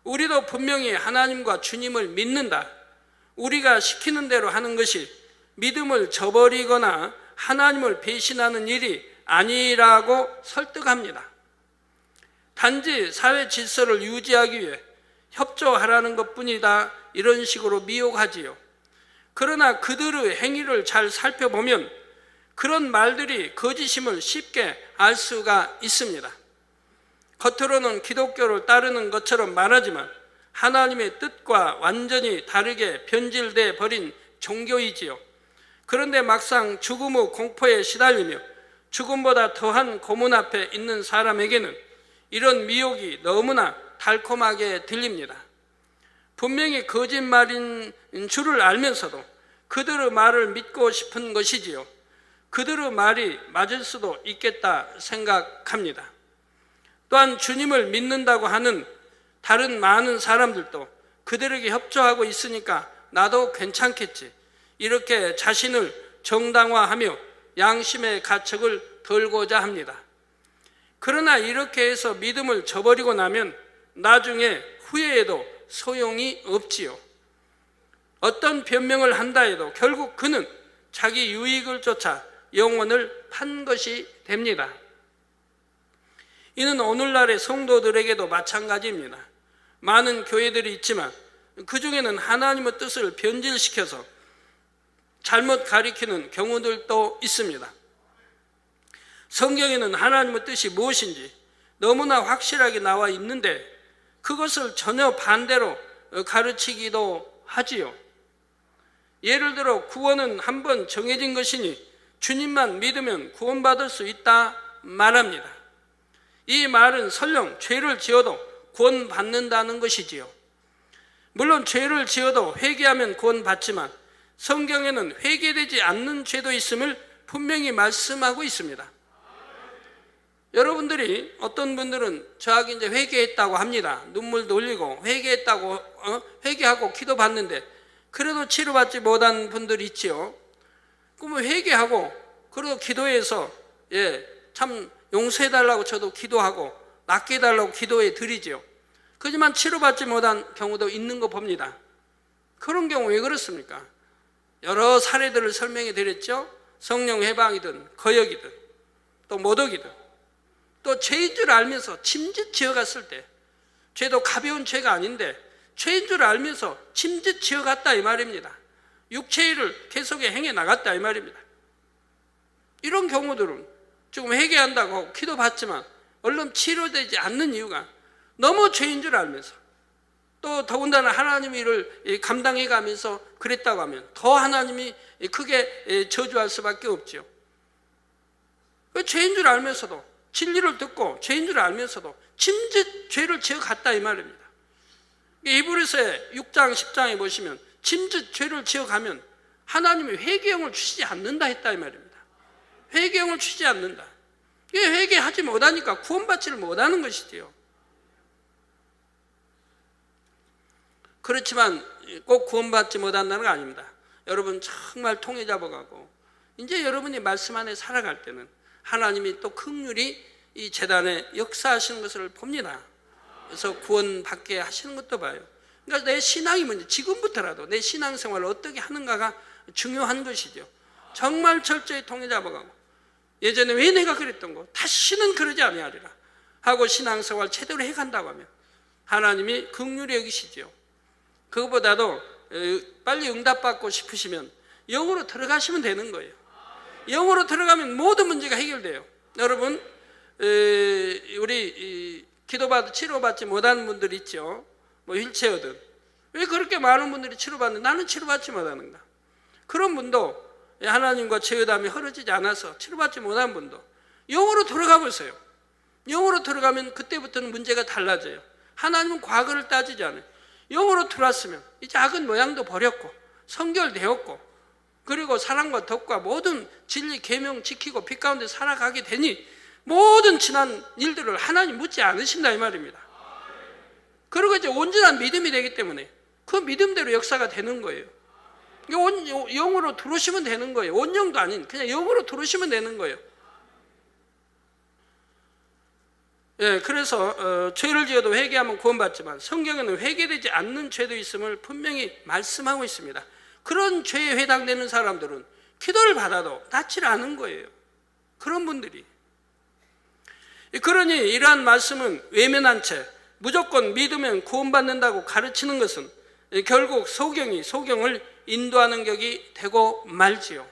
우리도 분명히 하나님과 주님을 믿는다, 우리가 시키는 대로 하는 것이 믿음을 저버리거나 하나님을 배신하는 일이 아니라고 설득합니다. 단지 사회 질서를 유지하기 위해 협조하라는 것뿐이다, 이런 식으로 미혹하지요. 그러나 그들의 행위를 잘 살펴보면 그런 말들이 거짓임을 쉽게 알 수가 있습니다. 겉으로는 기독교를 따르는 것처럼 말하지만 하나님의 뜻과 완전히 다르게 변질돼 버린 종교이지요. 그런데 막상 죽음의 공포에 시달리며 죽음보다 더한 고문 앞에 있는 사람에게는 이런 미혹이 너무나 달콤하게 들립니다. 분명히 거짓말인 줄을 알면서도 그들의 말을 믿고 싶은 것이지요. 그들의 말이 맞을 수도 있겠다 생각합니다. 또한 주님을 믿는다고 하는 다른 많은 사람들도 그들에게 협조하고 있으니까 나도 괜찮겠지, 이렇게 자신을 정당화하며 양심의 가책을 덜고자 합니다. 그러나 이렇게 해서 믿음을 저버리고 나면 나중에 후회해도 소용이 없지요. 어떤 변명을 한다 해도 결국 그는 자기 유익을 쫓아 영혼을 판 것이 됩니다. 이는 오늘날의 성도들에게도 마찬가지입니다. 많은 교회들이 있지만 그 중에는 하나님의 뜻을 변질시켜서 잘못 가리키는 경우들도 있습니다. 성경에는 하나님의 뜻이 무엇인지 너무나 확실하게 나와 있는데 그것을 전혀 반대로 가르치기도 하지요. 예를 들어 구원은 한번 정해진 것이니 주님만 믿으면 구원받을 수 있다 말합니다. 이 말은 설령 죄를 지어도 구원받는다는 것이지요. 물론 죄를 지어도 회개하면 구원받지만 성경에는 회개되지 않는 죄도 있음을 분명히 말씀하고 있습니다. 여러분들이 어떤 분들은 저에게 이제 회개했다고 합니다. 눈물도 흘리고 회개했다고 회개하고 기도받는데 그래도 치료받지 못한 분들이 있지요. 그러면 회개하고 그래도 기도해서 참 용서해달라고 저도 기도하고 낫게 해달라고 기도해 드리지요. 그렇지만 치료받지 못한 경우도 있는 거 봅니다. 그런 경우 왜 그렇습니까? 여러 사례들을 설명해 드렸죠. 성령 해방이든 거역이든 또 모독이든 또 죄인 줄 알면서 침짓 지어갔을 때, 죄도 가벼운 죄가 아닌데 죄인 줄 알면서 침짓 지어갔다 이 말입니다. 육체일을 계속해 행해 나갔다 이 말입니다. 이런 경우들은 지금 회개한다고 기도받지만 얼른 치료되지 않는 이유가 너무 죄인 줄 알면서 또 더군다나 하나님의 일을 감당해 가면서 그랬다고 하면 더 하나님이 크게 저주할 수밖에 없죠. 죄인 줄 알면서도 진리를 듣고 죄인 줄 알면서도 침짓 죄를 지어갔다 이 말입니다. 히브리서의 6장 10장에 보시면 침짓 죄를 지어가면 하나님이 회개형을 주시지 않는다 했다 이 말입니다. 회개형을 주시지 않는다. 이게 회개하지 못하니까 구원받지를 못하는 것이지요. 그렇지만 꼭 구원받지 못한다는 거 아닙니다. 여러분 정말 통해 잡아가고 이제 여러분이 말씀 안에 살아갈 때는 하나님이 또 긍휼히 이 재단에 역사하시는 것을 봅니다. 그래서 구원받게 하시는 것도 봐요. 그러니까 내 신앙이 뭔지 지금부터라도 내 신앙생활을 어떻게 하는가가 중요한 것이죠. 정말 철저히 통해 잡아가고 예전에 왜 내가 그랬던 거 다시는 그러지 아니하리라 하고 신앙생활 제대로 해간다고 하면 하나님이 긍휼히 여기시죠. 그것보다도 빨리 응답받고 싶으시면 영으로 들어가시면 되는 거예요. 영으로 들어가면 모든 문제가 해결돼요. 여러분 우리 기도받아 치료받지 못하는 분들 있죠. 뭐 휠체어든 왜 그렇게 많은 분들이 치료받는데 나는 치료받지 못하는가? 그런 분도 하나님과 제의담이 흐려지지 않아서 치료받지 못한 분도 영으로 들어가 보세요. 영으로 들어가면 그때부터는 문제가 달라져요. 하나님은 과거를 따지지 않아요. 영으로 들어왔으면 이제 악은 모양도 버렸고 성결되었고 그리고 사랑과 덕과 모든 진리 계명 지키고 빛 가운데 살아가게 되니 모든 지난 일들을 하나님 묻지 않으신다 이 말입니다. 그리고 이제 온전한 믿음이 되기 때문에 그 믿음대로 역사가 되는 거예요. 영으로 들어오시면 되는 거예요. 온영도 아닌 그냥 영으로 들어오시면 되는 거예요. 예, 그래서 죄를 지어도 회개하면 구원받지만 성경에는 회개되지 않는 죄도 있음을 분명히 말씀하고 있습니다. 그런 죄에 해당되는 사람들은 기도를 받아도 낫질 않은 거예요. 그런 분들이. 그러니 이러한 말씀은 외면한 채 무조건 믿으면 구원받는다고 가르치는 것은 결국 소경이 소경을 인도하는 격이 되고 말지요.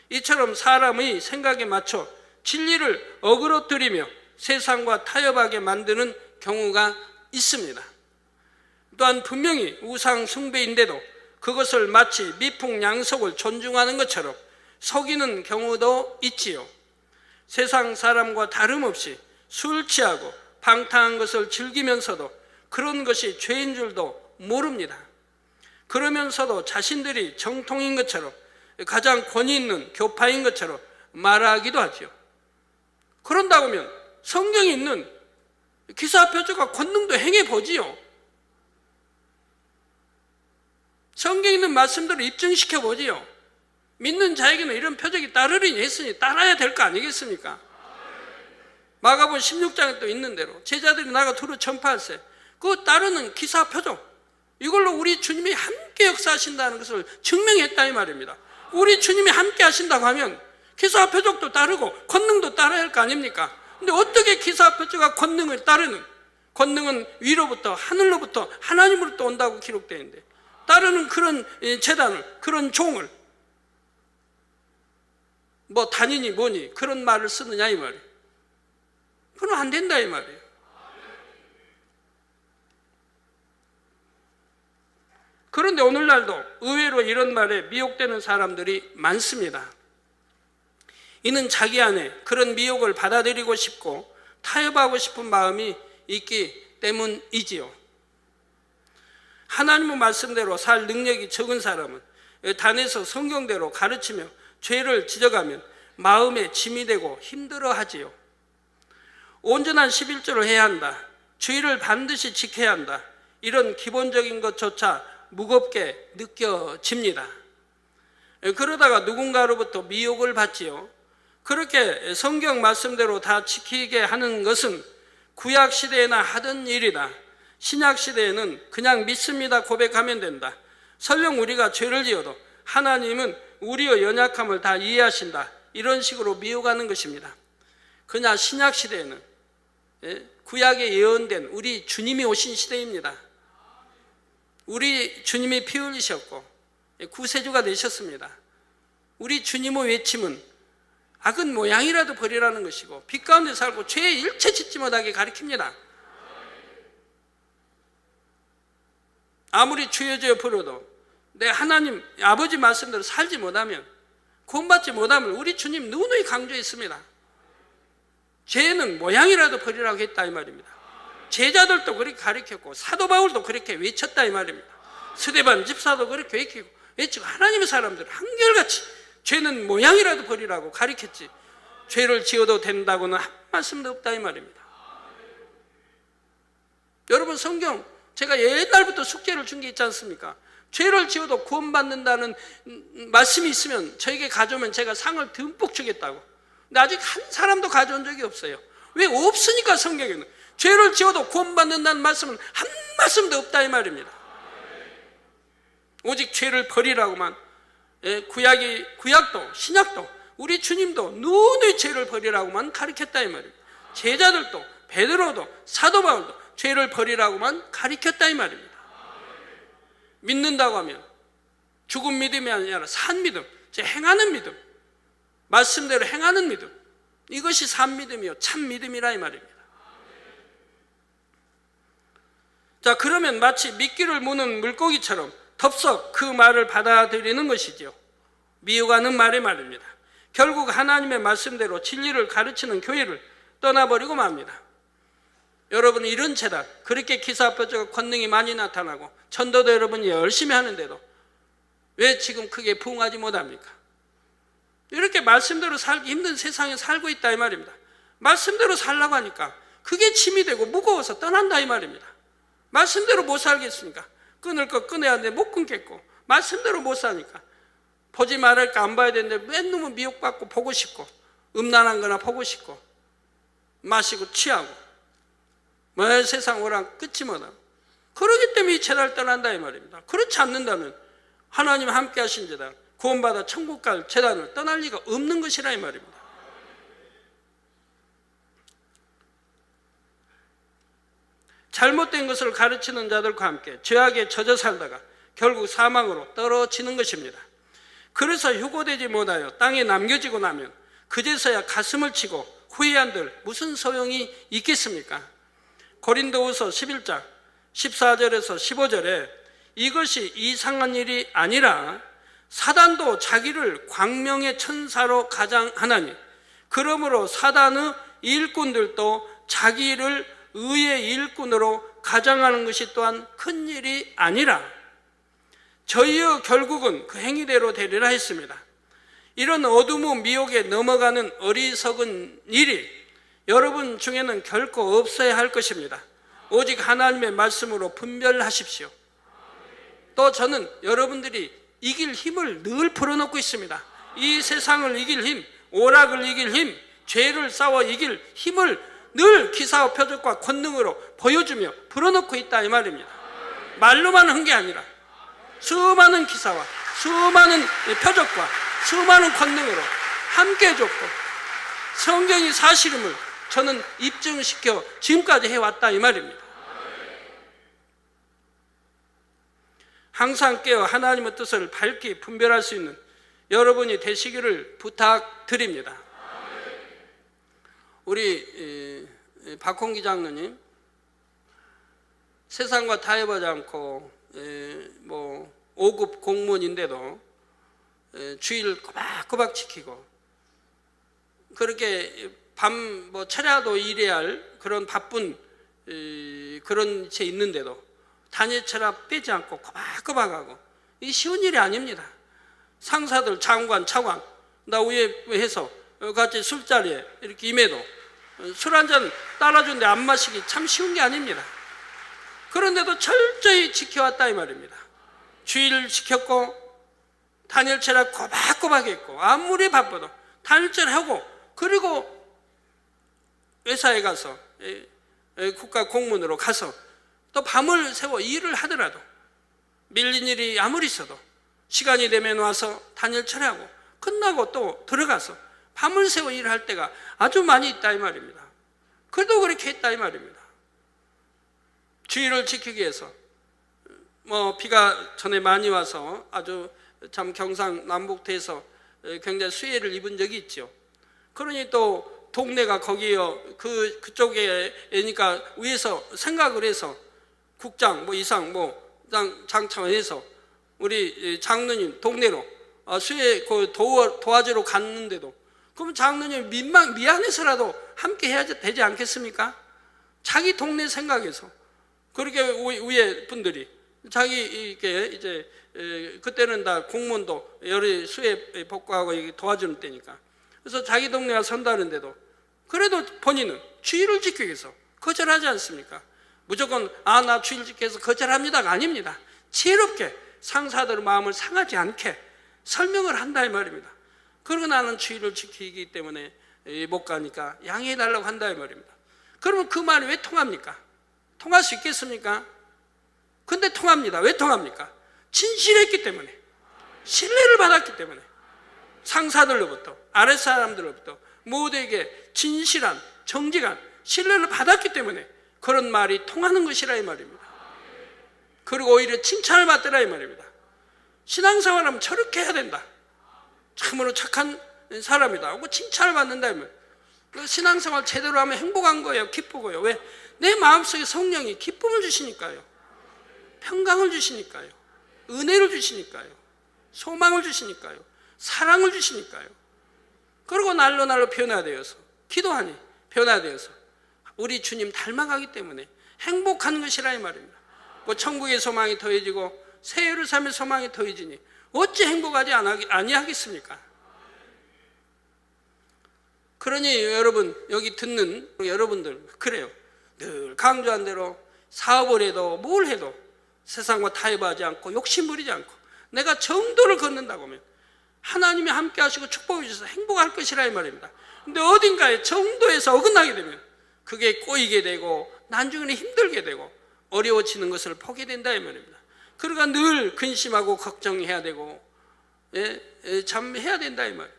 이처럼 사람의 생각에 맞춰 진리를 어그러뜨리며 세상과 타협하게 만드는 경우가 있습니다. 또한 분명히 우상 숭배인데도 그것을 마치 미풍양속을 존중하는 것처럼 속이는 경우도 있지요. 세상 사람과 다름없이 술 취하고 방탕한 것을 즐기면서도 그런 것이 죄인 줄도 모릅니다. 그러면서도 자신들이 정통인 것처럼 가장 권위 있는 교파인 것처럼 말하기도 하죠. 그런다고 하면 성경에 있는 기사 표적과 권능도 행해보지요. 성경에 있는 말씀들을 입증시켜 보지요. 믿는 자에게는 이런 표적이 따르리니 했으니 따라야 될 거 아니겠습니까? 마가복음 16장에 또 있는 대로 제자들이 나가 두루 전파할세 그 따르는 기사 표적 이걸로 우리 주님이 함께 역사하신다는 것을 증명했다 이 말입니다. 우리 주님이 함께 하신다고 하면 기사 표적도 따르고 권능도 따라야 할 거 아닙니까? 근데 어떻게 기사 표적과 권능을 따르는 권능은 위로부터 하늘로부터 하나님으로부터 온다고 기록되어 있는데 따르는 그런 재단을 그런 종을 뭐 단인이 뭐니 그런 말을 쓰느냐 이 말이에요. 그럼 안 된다 이 말이에요. 그런데 오늘날도 의외로 이런 말에 미혹되는 사람들이 많습니다. 이는 자기 안에 그런 미혹을 받아들이고 싶고 타협하고 싶은 마음이 있기 때문이지요. 하나님의 말씀대로 살 능력이 적은 사람은 단에서 성경대로 가르치며 죄를 지적하면 마음에 짐이 되고 힘들어하지요. 온전한 11조를 해야 한다. 주의를 반드시 지켜야 한다. 이런 기본적인 것조차 무겁게 느껴집니다. 그러다가 누군가로부터 미혹을 받지요. 그렇게 성경 말씀대로 다 지키게 하는 것은 구약 시대에나 하던 일이다. 신약 시대에는 그냥 믿습니다 고백하면 된다. 설령 우리가 죄를 지어도 하나님은 우리의 연약함을 다 이해하신다. 이런 식으로 미혹하는 것입니다. 그러나 신약 시대에는 구약에 예언된 우리 주님이 오신 시대입니다. 우리 주님이 피 흘리셨고 구세주가 되셨습니다. 우리 주님의 외침은 악은 모양이라도 버리라는 것이고 빛 가운데 살고 죄에 일체 짓지 못하게 가르칩니다. 아무리 주여 주여 부르도 내 하나님 아버지 말씀대로 살지 못하면 구원받지 못하면 우리 주님 누누이 강조했습니다. 죄는 모양이라도 버리라고 했다 이 말입니다. 제자들도 그렇게 가르쳤고 사도 바울도 그렇게 외쳤다 이 말입니다. 스데반 집사도 그렇게 외치고 하나님의 사람들 한결같이 죄는 모양이라도 버리라고 가르쳤지 죄를 지어도 된다고는 한 말씀도 없다 이 말입니다. 여러분 성경 제가 옛날부터 숙제를 준 게 있지 않습니까? 죄를 지어도 구원받는다는 말씀이 있으면 저에게 가져오면 제가 상을 듬뿍 주겠다고. 근데 아직 한 사람도 가져온 적이 없어요. 왜? 없으니까 성경에는. 죄를 지어도 구원받는다는 말씀은 한 말씀도 없다 이 말입니다. 오직 죄를 버리라고만. 구약도 신약도 우리 주님도 누누이 죄를 버리라고만 가르쳤다 이 말입니다. 제자들도 베드로도 사도 바울도 죄를 버리라고만 가르쳤다 이 말입니다. 믿는다고 하면 죽은 믿음이 아니라 산 믿음, 행하는 믿음, 말씀대로 행하는 믿음, 이것이 산 믿음이요 참 믿음이라 이 말입니다. 자, 그러면 마치 미끼를 무는 물고기처럼 덥석 그 말을 받아들이는 것이죠. 미혹하는 말의 말입니다. 결국 하나님의 말씀대로 진리를 가르치는 교회를 떠나버리고 맙니다. 여러분 이런 재단 그렇게 기사 표적과 권능이 많이 나타나고 전도도 여러분이 열심히 하는데도 왜 지금 크게 부응하지 못합니까? 이렇게 말씀대로 살기 힘든 세상에 살고 있다 이 말입니다. 말씀대로 살라고 하니까 그게 짐이 되고 무거워서 떠난다 이 말입니다. 말씀대로 못 살겠으니까 끊을 거 끊어야 하는데 못 끊겠고, 말씀대로 못 사니까 보지 말할까 안 봐야 되는데 맨 놈은 미혹받고 보고 싶고, 음란한 거나 보고 싶고, 마시고 취하고, 뭐 세상 오랑 끝이 못하고, 그러기 때문에 이 채널을 떠난다 이 말입니다. 그렇지 않는다면 하나님 함께 하신 재단, 구원받아 천국 갈 재단을 떠날 리가 없는 것이라 이 말입니다. 잘못된 것을 가르치는 자들과 함께 죄악에 젖어 살다가 결국 사망으로 떨어지는 것입니다. 그래서 휴고되지 못하여 땅에 남겨지고 나면 그제서야 가슴을 치고 후회한들 무슨 소용이 있겠습니까? 고린도후서 11장 14절에서 15절에 이것이 이상한 일이 아니라 사단도 자기를 광명의 천사로 가장하나니 그러므로 사단의 일꾼들도 자기를 의의 일꾼으로 가장하는 것이 또한 큰 일이 아니라 저희의 결국은 그 행위대로 되리라 했습니다. 이런 어둠의 미혹에 넘어가는 어리석은 일이 여러분 중에는 결코 없어야 할 것입니다. 오직 하나님의 말씀으로 분별하십시오. 또 저는 여러분들이 이길 힘을 늘 풀어놓고 있습니다. 이 세상을 이길 힘, 오락을 이길 힘, 죄를 싸워 이길 힘을 늘 기사와 표적과 권능으로 보여주며 풀어놓고 있다 이 말입니다. 말로만 한 게 아니라 수많은 기사와 수많은 표적과 수많은 권능으로 함께 해줬고 성경이 사실임을 저는 입증시켜 지금까지 해왔다 이 말입니다. 항상 깨어 하나님의 뜻을 밝히 분별할 수 있는 여러분이 되시기를 부탁드립니다. 우리 박홍기 장로님 세상과 타협하지 않고 5급 공무원인데도 주의를 꼬박꼬박 지키고 그렇게 밤 철야도 일해야 할 그런 바쁜 그런 채 있는데도 단일 철학 빼지 않고 꼬박꼬박하고 이 쉬운 일이 아닙니다. 상사들 장관 차관 나 위에 해서 같이 술자리에 이렇게 임해도 술 한잔 따라주는데 안 마시기 참 쉬운 게 아닙니다. 그런데도 철저히 지켜왔다 이 말입니다. 주의를 지켰고 단일체라 꼬박꼬박 했고 아무리 바빠도 단일체를 하고 그리고 회사에 가서 국가 공무원으로 가서 또 밤을 새워 일을 하더라도 밀린 일이 아무리 있어도 시간이 되면 와서 단일 처리하고 끝나고 또 들어가서 밤을 새워 일을 할 때가 아주 많이 있다 이 말입니다. 그래도 그렇게 했다 이 말입니다. 주의를 지키기 위해서 비가 전에 많이 와서 아주 참 경상남북도에서 굉장히 수해를 입은 적이 있죠. 그러니 또 동네가 거기요 그쪽에니까 위에서 생각을 해서 국장 이상 장차원에서 우리 장로님 동네로 수해 도와주러 갔는데도 그럼 장로님 미안해서라도 함께 해야 되지 않겠습니까? 자기 동네 생각해서 그렇게 위에 분들이 자기 이제 그때는 다 공무원도 여러 수해 복구하고 도와주는 때니까 그래서 자기 동네가 선다는데도 그래도 본인은 주의를 지키기 위해서 거절하지 않습니까? 무조건 나 주의를 지키기 위해서 거절합니다가 아닙니다. 지혜롭게 상사들의 마음을 상하지 않게 설명을 한다 이 말입니다. 그리고 나는 주의를 지키기 때문에 못 가니까 양해해달라고 한다 이 말입니다. 그러면 그 말이 왜 통합니까? 통할 수 있겠습니까? 근데 통합니다. 왜 통합니까? 진실했기 때문에, 신뢰를 받았기 때문에, 상사들로부터 아랫사람들로부터 모두에게 진실한 정직한 신뢰를 받았기 때문에 그런 말이 통하는 것이라 이 말입니다. 그리고 오히려 칭찬을 받더라 이 말입니다. 신앙생활하면 저렇게 해야 된다. 참으로 착한 사람이다 하고 칭찬을 받는다 이 말. 그 신앙생활 제대로 하면 행복한 거예요. 기쁘고요. 왜? 내 마음속에 성령이 기쁨을 주시니까요. 평강을 주시니까요. 은혜를 주시니까요. 소망을 주시니까요. 사랑을 주시니까요. 그리고 날로 변화되어서 기도하니 변화되어서 우리 주님 닮아가기 때문에 행복한 것이라 이 말입니다. 천국의 소망이 더해지고 새 예루살렘의 소망이 더해지니 어찌 행복하지 아니하겠습니까? 그러니 여러분, 여기 듣는 여러분들, 그래요. 늘 강조한 대로 사업을 해도 뭘 해도 세상과 타협하지 않고 욕심 부리지 않고 내가 정도를 걷는다고 하면 하나님이 함께 하시고 축복해 주셔서 행복할 것이라 이 말입니다. 근데 어딘가에 정도에서 어긋나게 되면 그게 꼬이게 되고 나중에는 힘들게 되고 어려워지는 것을 보게 된다 이 말입니다. 그러니까 늘 근심하고 걱정해야 되고 참 해야 된다 이 말.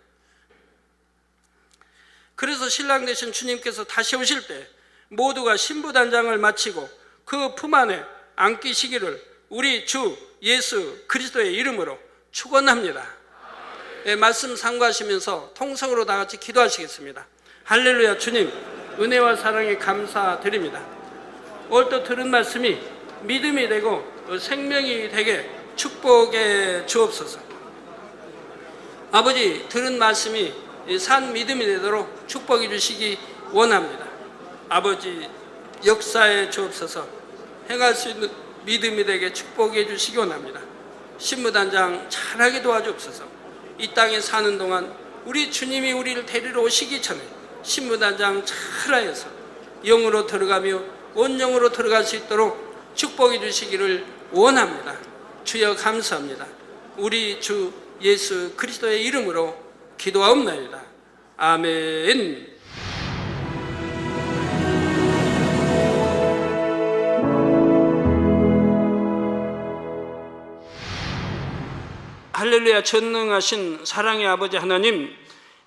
그래서 신랑 되신 주님께서 다시 오실 때 모두가 신부단장을 마치고 그 품 안에 안기시기를 우리 주 예수 그리스도의 이름으로 축원합니다. 말씀 상고하시면서 통성으로 다 같이 기도하시겠습니다. 할렐루야. 주님 은혜와 사랑에 감사드립니다. 오늘 또 들은 말씀이 믿음이 되고 생명이 되게 축복해 주옵소서. 아버지, 들은 말씀이 산 믿음이 되도록 축복해 주시기 원합니다. 아버지, 역사에 주옵소서. 행할 수 있는 믿음이 되게 축복해 주시기 원합니다. 신부단장 잘하게 도와주옵소서. 이 땅에 사는 동안 우리 주님이 우리를 데리러 오시기 전에 신부단장 잘하여서 영으로 들어가며 온영으로 들어갈 수 있도록 축복해 주시기를 원합니다. 주여 감사합니다. 우리 주 예수 그리스도의 이름으로 기도하옵나이다. 아멘. 할렐루야. 전능하신 사랑의 아버지 하나님,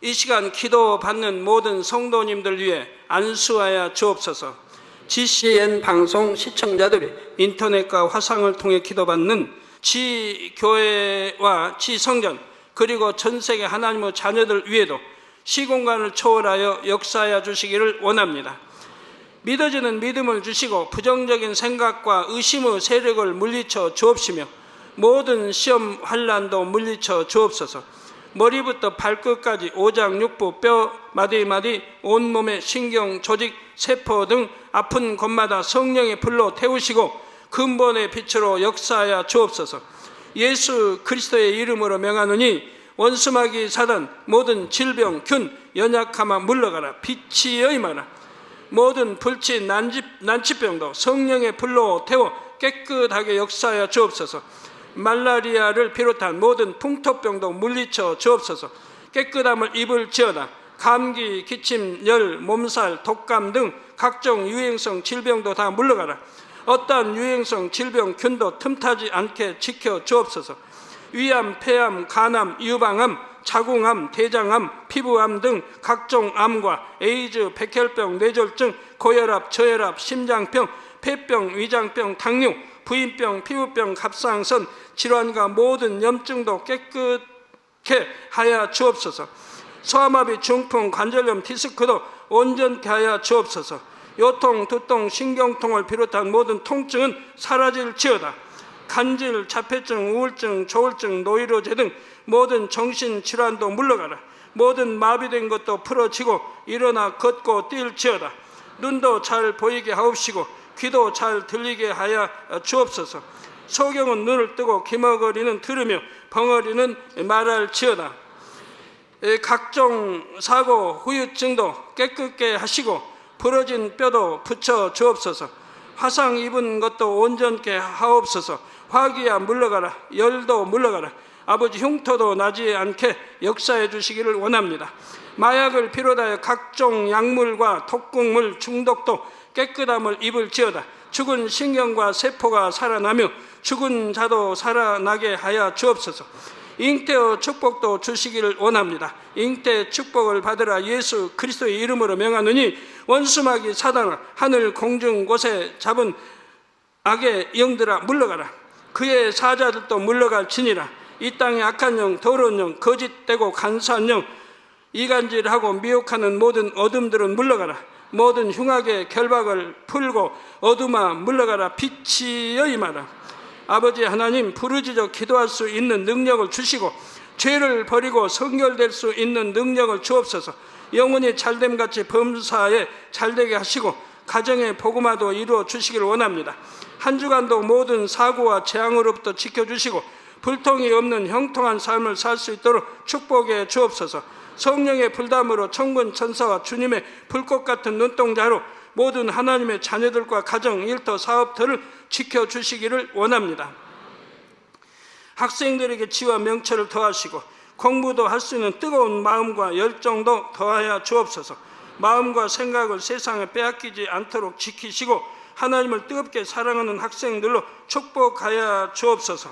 이 시간 기도 받는 모든 성도님들 위해 안수하여 주옵소서. GCN 방송 시청자들이 인터넷과 화상을 통해 기도받는 지교회와 지성전 그리고 전세계 하나님의 자녀들 위에도 시공간을 초월하여 역사하여 주시기를 원합니다. 믿어지는 믿음을 주시고 부정적인 생각과 의심의 세력을 물리쳐 주옵시며 모든 시험 환난도 물리쳐 주옵소서. 머리부터 발끝까지 오장육부 뼈 마디마디 온몸의 신경 조직 세포 등 아픈 곳마다 성령의 불로 태우시고 근본의 빛으로 역사하여 주옵소서. 예수 그리스도의 이름으로 명하노니 원수마귀 사단 모든 질병 균 연약함아 물러가라. 빛이여 임하라. 모든 불치 난치병도 성령의 불로 태워 깨끗하게 역사하여 주옵소서. 말라리아를 비롯한 모든 풍토병도 물리쳐 주옵소서. 깨끗함을 입을지어다. 감기, 기침, 열, 몸살, 독감 등 각종 유행성 질병도 다 물러가라. 어떠한 유행성 질병 균도 틈타지 않게 지켜 주옵소서. 위암, 폐암, 간암, 유방암, 자궁암, 대장암, 피부암 등 각종 암과 에이즈, 백혈병, 뇌졸중, 고혈압, 저혈압, 심장병, 폐병, 위장병, 당뇨, 부인병, 피부병, 갑상선 질환과 모든 염증도 깨끗게 하여 주옵소서. 소아마비, 중풍, 관절염, 디스크도 온전케 하여 주옵소서. 요통, 두통, 신경통을 비롯한 모든 통증은 사라질지어다. 간질, 자폐증, 우울증, 조울증, 노이로제 등 모든 정신질환도 물러가라. 모든 마비된 것도 풀어지고 일어나 걷고 뛸지어다. 눈도 잘 보이게 하옵시고 귀도 잘 들리게 하여 주옵소서. 소경은 눈을 뜨고 기머거리는 들으며 벙어리는 말할지어다. 각종 사고, 후유증도 깨끗게 하시고 부러진 뼈도 붙여 주옵소서. 화상 입은 것도 온전케 하옵소서. 화기야 물러가라. 열도 물러가라. 아버지 흉터도 나지 않게 역사해 주시기를 원합니다. 마약을 비롯하여 각종 약물과 독극물 중독도 깨끗함을 입을지어다. 죽은 신경과 세포가 살아나며 죽은 자도 살아나게 하여 주옵소서. 잉태의 축복도 주시기를 원합니다. 잉태 축복을 받으라. 예수 그리스도의 이름으로 명하노니 원수마귀 사단아 하늘 공중 곳에 잡은 악의 영들아 물러가라. 그의 사자들도 물러갈지니라. 이 땅의 악한 영, 더러운 영, 거짓되고 간사한 영, 이간질하고 미혹하는 모든 어둠들은 물러가라. 모든 흉악의 결박을 풀고 어둠아 물러가라. 빛이여 임하라. 아버지 하나님, 부르짖어 기도할 수 있는 능력을 주시고 죄를 버리고 성결될 수 있는 능력을 주옵소서. 영혼이 잘됨같이 범사에 잘되게 하시고 가정의 복음화도 이루어 주시기를 원합니다. 한 주간도 모든 사고와 재앙으로부터 지켜주시고 불통이 없는 형통한 삶을 살 수 있도록 축복해 주옵소서. 성령의 불담으로 천군 천사와 주님의 불꽃 같은 눈동자로 모든 하나님의 자녀들과 가정, 일터, 사업들을 지켜주시기를 원합니다. 학생들에게 지와 명철을 더하시고 공부도 할 수 있는 뜨거운 마음과 열정도 더하여 주옵소서. 마음과 생각을 세상에 빼앗기지 않도록 지키시고 하나님을 뜨겁게 사랑하는 학생들로 축복하여 주옵소서.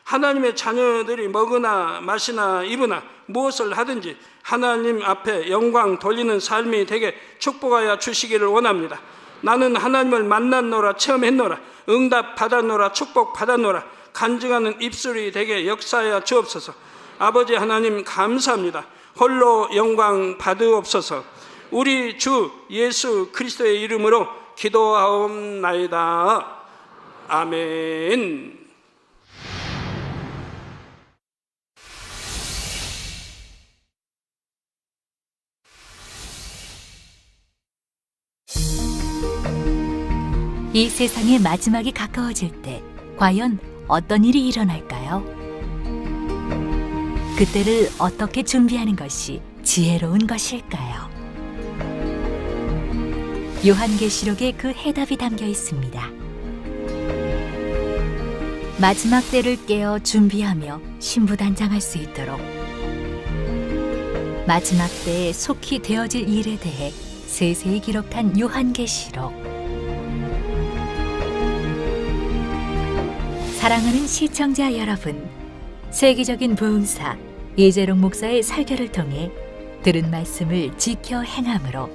하나님의 자녀들이 먹으나 마시나 입으나 무엇을 하든지 하나님 앞에 영광 돌리는 삶이 되게 축복하여 주시기를 원합니다. 나는 하나님을 만났노라, 체험했노라, 응답 받았노라, 축복 받았노라, 간증하는 입술이 되게 역사하여 주옵소서. 아버지 하나님 감사합니다. 홀로 영광 받으옵소서. 우리 주 예수 그리스도의 이름으로 기도하옵나이다. 아멘. 이 세상의 마지막이 가까워질 때 과연 어떤 일이 일어날까요? 그때를 어떻게 준비하는 것이 지혜로운 것일까요? 요한계시록에 그 해답이 담겨 있습니다. 마지막 때를 깨어 준비하며 신부단장할 수 있도록 마지막 때에 속히 되어질 일에 대해 세세히 기록한 요한계시록. 사랑하는 시청자 여러분, 세계적인 부흥사 이재롱 목사의 설교를 통해 들은 말씀을 지켜 행함으로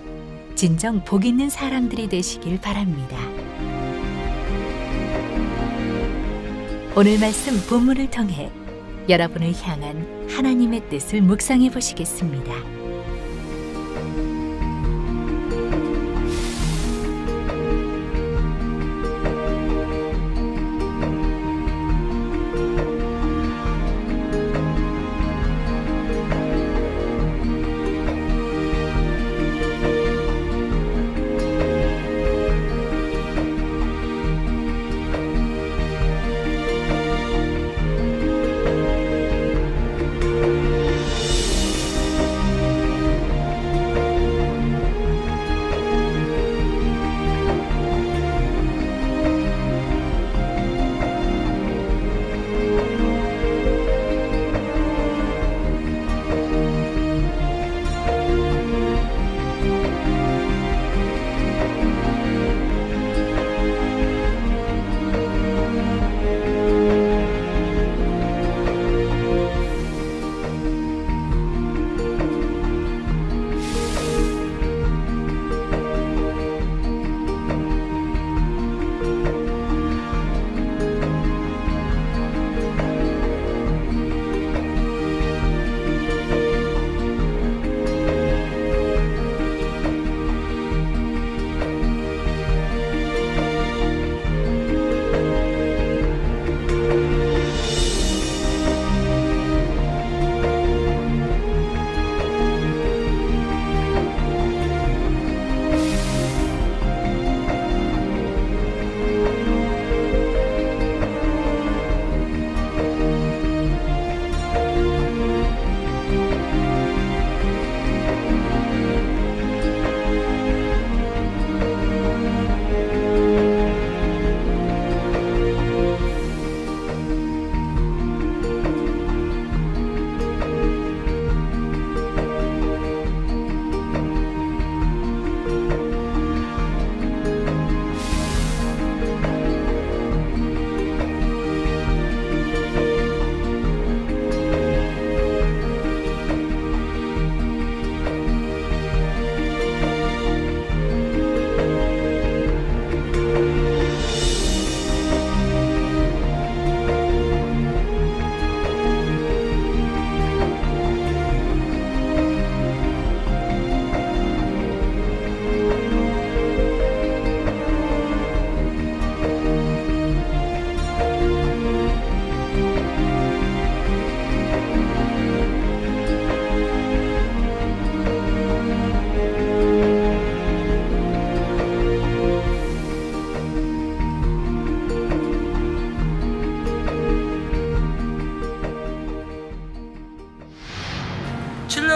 진정 복 있는 사람들이 되시길 바랍니다. 오늘 말씀 본문을 통해 여러분을 향한 하나님의 뜻을 묵상해 보시겠습니다.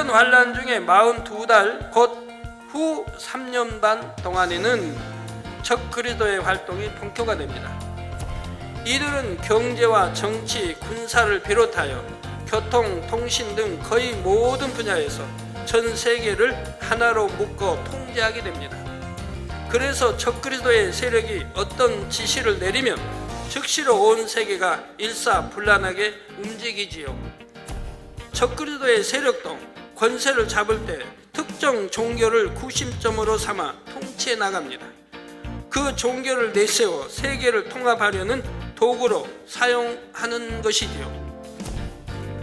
환란 중에 42달 곧 후 3년 반 동안에는 적그리스도의 활동이 본격화 됩니다. 이들은 경제와 정치, 군사를 비롯하여 교통, 통신 등 거의 모든 분야에서 전 세계를 하나로 묶어 통제하게 됩니다. 그래서 적그리스도의 세력이 어떤 지시를 내리면 즉시로 온 세계가 일사불란하게 움직이지요. 적그리스도의 세력도 권세를 잡을 때 특정 종교를 구심점으로 삼아 통치해 나갑니다. 그 종교를 내세워 세계를 통합하려는 도구로 사용하는 것이지요.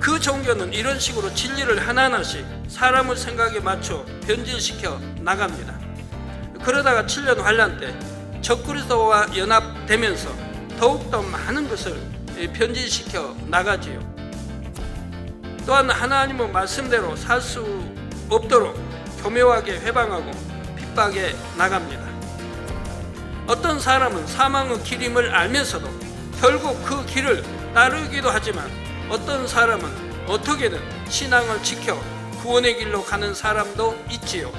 그 종교는 이런 식으로 진리를 하나하나씩 사람의 생각에 맞춰 변질시켜 나갑니다. 그러다가 7년 환란 때 적그리스도와 연합되면서 더욱더 많은 것을 변질시켜 나가지요. 또한 하나님의 말씀대로 살 수 없도록 교묘하게 회방하고 핍박해 나갑니다. 어떤 사람은 사망의 길임을 알면서도 결국 그 길을 따르기도 하지만 어떤 사람은 어떻게든 신앙을 지켜 구원의 길로 가는 사람도 있지요.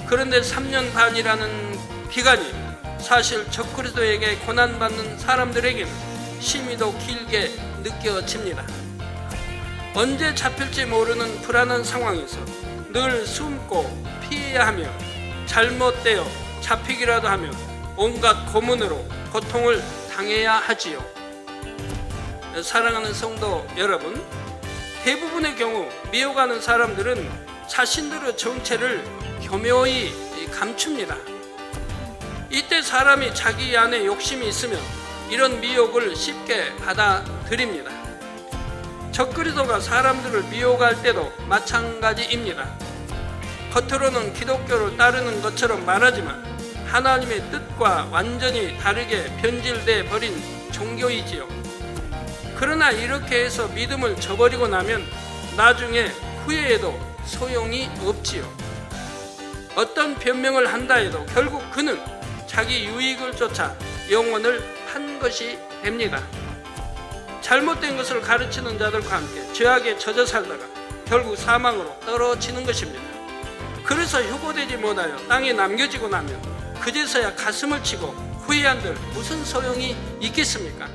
그런데 3년 반이라는 기간이 사실 적그리스도에게 고난받는 사람들에게는 심히도 길게 느껴집니다. 언제 잡힐지 모르는 불안한 상황에서 늘 숨고 피해야 하며 잘못되어 잡히기라도 하면 온갖 고문으로 고통을 당해야 하지요. 사랑하는 성도 여러분, 대부분의 경우 미혹하는 사람들은 자신들의 정체를 교묘히 감춥니다. 이때 사람이 자기 안에 욕심이 있으면 이런 미혹을 쉽게 받아들입니다. 적그리스도가 사람들을 미혹할 때도 마찬가지입니다. 겉으로는 기독교를 따르는 것처럼 말하지만 하나님의 뜻과 완전히 다르게 변질돼 버린 종교이지요. 그러나 이렇게 해서 믿음을 저버리고 나면 나중에 후회해도 소용이 없지요. 어떤 변명을 한다 해도 결국 그는 자기 유익을 쫓아 영혼을 판 것이 됩니다. 잘못된 것을 가르치는 자들과 함께 죄악에 젖어 살다가 결국 사망으로 떨어지는 것입니다. 그래서 휴고되지 못하여 땅에 남겨지고 나면 그제서야 가슴을 치고 후회한들 무슨 소용이 있겠습니까?